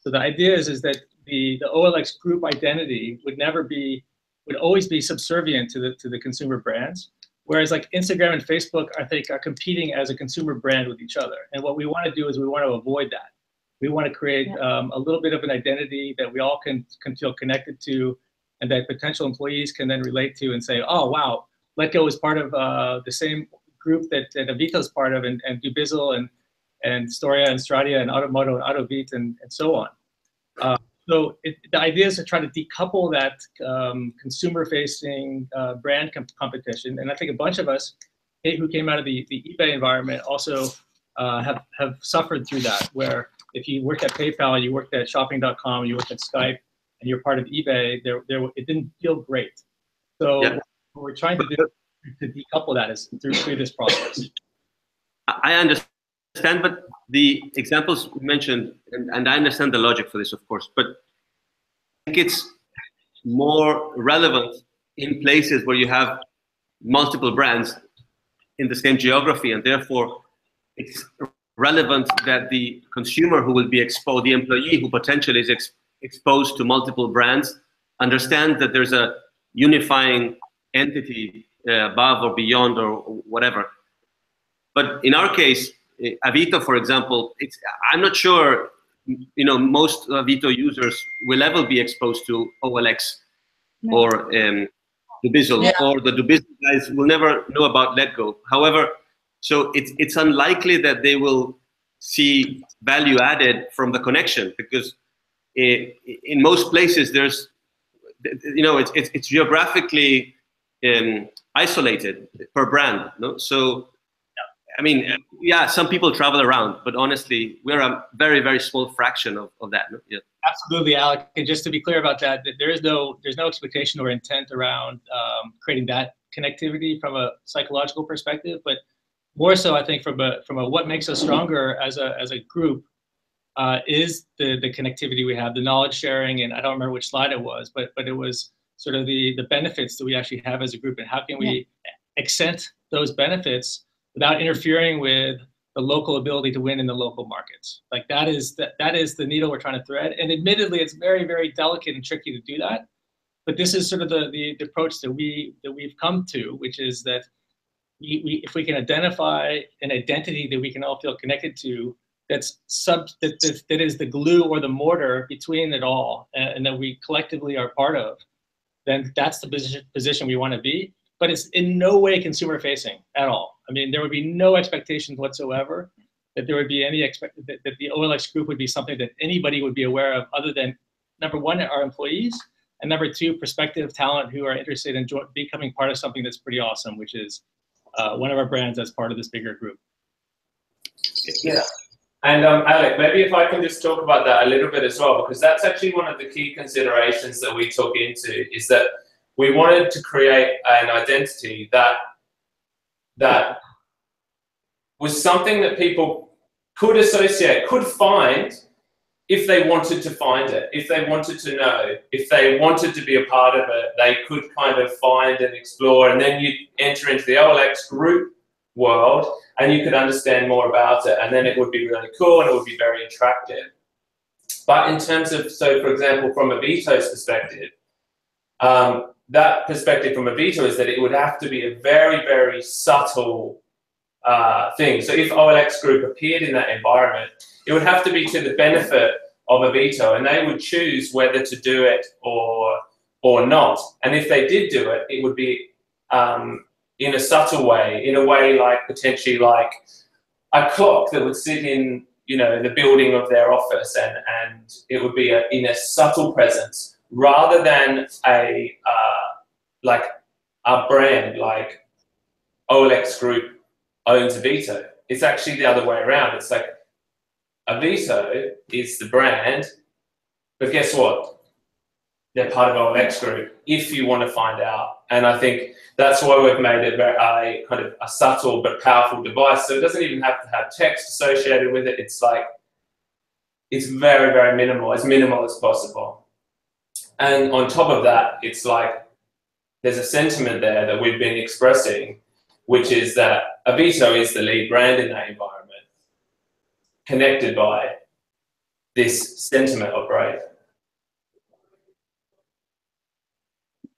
[SPEAKER 6] So the idea is that the OLX group identity would always be subservient to the consumer brands, whereas like Instagram and Facebook, I think, are competing as a consumer brand with each other. And what we want to do is we want to avoid that. We want to create a little bit of an identity that we all can feel connected to, and that potential employees can then relate to and say, oh wow, Letgo is part of the same group that Avito is part of, and Dubizzle and Storia and Stradia and Automoto and Autovit and so on. So the idea is to try to decouple that consumer-facing brand competition, and I think a bunch of us who came out of the eBay environment also have suffered through that, where if you worked at PayPal, you worked at Shopping.com, you worked at Skype, and you're part of eBay, it didn't feel great. So what we're trying to do to decouple that is through this process.
[SPEAKER 12] I understand, but the examples you mentioned, and I understand the logic for this, of course, but I think it's more relevant in places where you have multiple brands in the same geography, and therefore it's relevant that the consumer who will be exposed, the employee who potentially is exposed to multiple brands, understand that there's a unifying entity above or beyond or whatever. But in our case, Avito, for example, I'm not sure, you know, most Avito users will ever be exposed to OLX or Dubizzle, or the Dubizzle guys will never know about Letgo. However, so it's unlikely that they will see value added from the connection, because in most places there's you know, it's geographically isolated per brand. No? So, I mean, yeah, some people travel around, but honestly, we're a very, very small fraction of that. No? Yeah.
[SPEAKER 6] Absolutely, Alec. And just to be clear about that, there's no expectation or intent around creating that connectivity from a psychological perspective, but more so, I think, from a what makes us stronger as a group is the connectivity we have, the knowledge sharing, and I don't remember which slide it was, but it was sort of the benefits that we actually have as a group, and how can we accent those benefits without interfering with the local ability to win in the local markets. Like that is the needle we're trying to thread. And admittedly, it's very, very delicate and tricky to do that. But this is sort of the approach that we've come to, which is that if we can identify an identity that we can all feel connected to, that is the glue or the mortar between it all, and that we collectively are part of, then that's the position we want to be. But it's in no way consumer facing at all. I mean, there would be no expectations whatsoever that there would be any that the OLX group would be something that anybody would be aware of, other than number one, our employees, and number two, prospective talent who are interested in becoming part of something that's pretty awesome, which is one of our brands as part of this bigger group.
[SPEAKER 1] Yeah. And Alec, maybe if I can just talk about that a little bit as well, because that's actually one of the key considerations that we took into, is that we wanted to create an identity that was something that people could associate, could find if they wanted to find it, if they wanted to know, if they wanted to be a part of it, they could kind of find and explore, and then you enter into the OLX group world and you could understand more about it, and then it would be really cool and it would be very attractive. But in terms of, so for example, from Avito's perspective, that perspective from Avito is that it would have to be a very, very subtle thing. So if OLX Group appeared in that environment, it would have to be to the benefit of Avito, and they would choose whether to do it or not. And if they did do it, it would be in a subtle way, in a way like potentially like a clock that would sit in, you know, the building of their office, and it would be in a subtle presence, rather than like a brand like OLX Group owns Avito. It's actually the other way around. It's like Avito is the brand, but guess what? They're part of OLX Group, if you want to find out. And I think that's why we've made it a kind of a subtle but powerful device. So it doesn't even have to have text associated with it. It's like, it's very, very minimal as possible. And on top of that, it's like, there's a sentiment there that we've been expressing, which is that Avito is the lead brand in that environment, connected by this sentiment of Brave.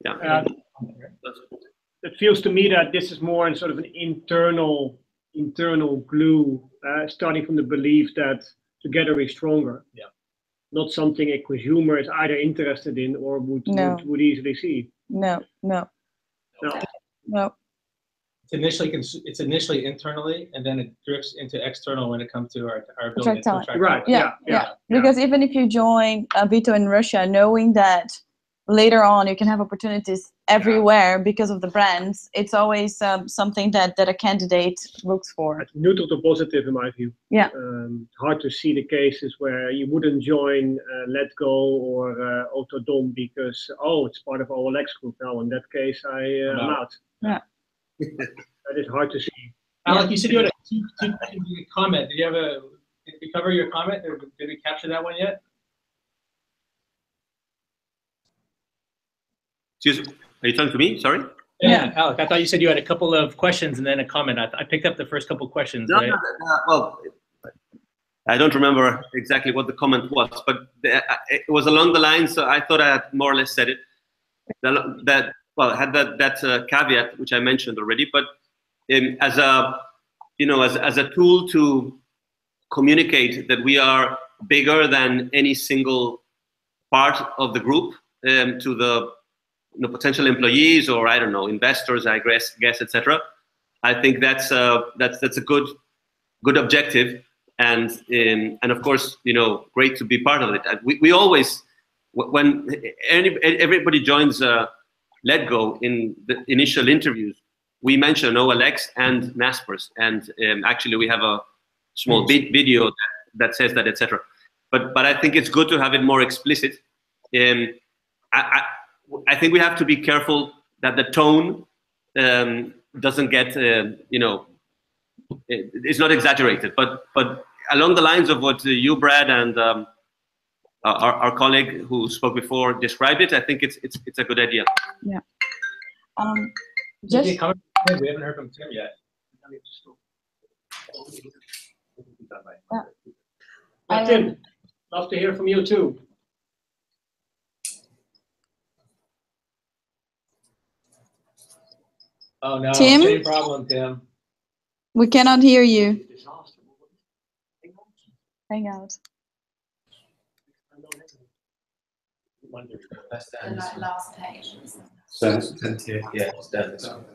[SPEAKER 12] Yeah.
[SPEAKER 8] It feels to me that this is more in sort of an internal glue, starting from the belief that together we're stronger.
[SPEAKER 6] Yeah.
[SPEAKER 8] Not something a consumer is either interested in or would easily see.
[SPEAKER 7] No.
[SPEAKER 6] It's initially internally, and then it drifts into external when it comes to our ability to attract
[SPEAKER 8] right.
[SPEAKER 6] talent.
[SPEAKER 7] Yeah. Because even if you join Avito in Russia, knowing that later on you can have opportunities everywhere because of the brands, it's always something that a candidate looks for.
[SPEAKER 8] It's neutral to positive in my view.
[SPEAKER 7] Yeah.
[SPEAKER 8] Hard to see the cases where you wouldn't join Let Go or Autodom because, oh, it's part of OLX Group now. In that case, I'm out.
[SPEAKER 7] Yeah.
[SPEAKER 8] That is hard to see.
[SPEAKER 6] Alec, you said you had a two comment. Did we cover your comment, or did we capture that one yet?
[SPEAKER 12] Excuse me, are you talking to me? Sorry?
[SPEAKER 6] Yeah, Alec, I thought you said you had a couple of questions and then a comment. I picked up the first couple of questions.
[SPEAKER 12] No,
[SPEAKER 6] right?
[SPEAKER 12] no, well, I don't remember exactly what the comment was, but it was along the lines, so I thought I had more or less said it. Well, I had that caveat, which I mentioned already, but as a tool to communicate that we are bigger than any single part of the group to the potential employees, or I don't know, investors, I guess, etc. I think that's a good objective, and of course, great to be part of it. We always when everybody joins Let Go in the initial interviews, we mention OLX and Naspers, and actually we have a small video that says that, etc. But I think it's good to have it more explicit. I think we have to be careful that the tone doesn't get it's not exaggerated. But along the lines of what you, Brad, and our colleague who spoke before described it, I think it's a good idea.
[SPEAKER 7] Yeah.
[SPEAKER 6] We haven't heard from Tim yet.
[SPEAKER 7] Yeah.
[SPEAKER 8] Tim, love to hear from you too.
[SPEAKER 6] Oh no,
[SPEAKER 7] Tim?
[SPEAKER 6] same problem, Tim.
[SPEAKER 7] We cannot hear you. Hang out.
[SPEAKER 4] The last page.
[SPEAKER 1] So, yeah, it's done this one.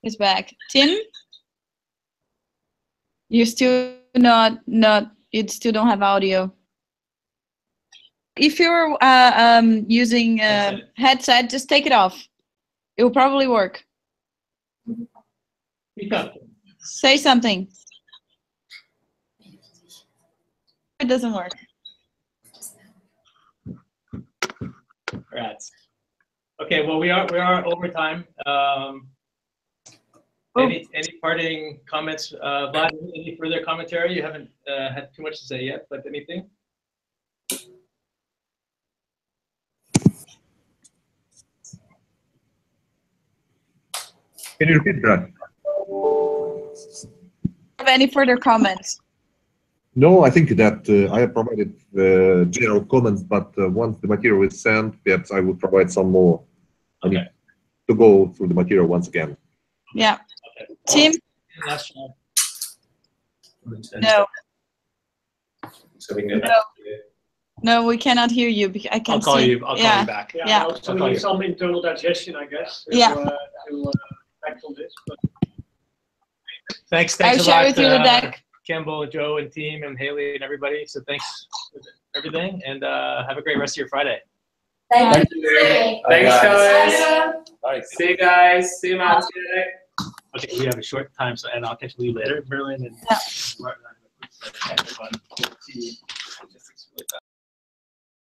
[SPEAKER 7] It's back. Tim? You still you still don't have audio. If you're using a headset, just take it off. It will probably work. Say something. It doesn't work.
[SPEAKER 6] Rats. Okay, well we are over time. Any parting comments, Vlad? Any further commentary? You haven't had too much to say yet, but anything?
[SPEAKER 11] Can you repeat that?
[SPEAKER 7] Have any further comments?
[SPEAKER 11] No, I think that I have provided general comments, but once the material is sent, perhaps I will provide some more. I need to go through the material once again.
[SPEAKER 7] Yeah. Tim?
[SPEAKER 6] Last one.
[SPEAKER 7] No.
[SPEAKER 1] So we can go back to you.
[SPEAKER 7] No, we cannot hear you. I can't
[SPEAKER 6] I'll call
[SPEAKER 7] see.
[SPEAKER 6] you. I'll call you back.
[SPEAKER 7] Yeah.
[SPEAKER 8] So we need some internal digestion, I guess, to act on this. But
[SPEAKER 6] Thanks
[SPEAKER 7] I'll
[SPEAKER 6] a
[SPEAKER 7] share
[SPEAKER 6] lot,
[SPEAKER 7] with you the deck.
[SPEAKER 6] Kimball, Joe, and team, and Haley, and everybody. So thanks for everything, and have a great rest of your Friday.
[SPEAKER 4] Thank you.
[SPEAKER 1] Thanks, guys.
[SPEAKER 9] Bye.
[SPEAKER 1] See you guys. See you, Matthew.
[SPEAKER 6] Okay, we have a short time, so and I'll catch you later, Berlin and Martin.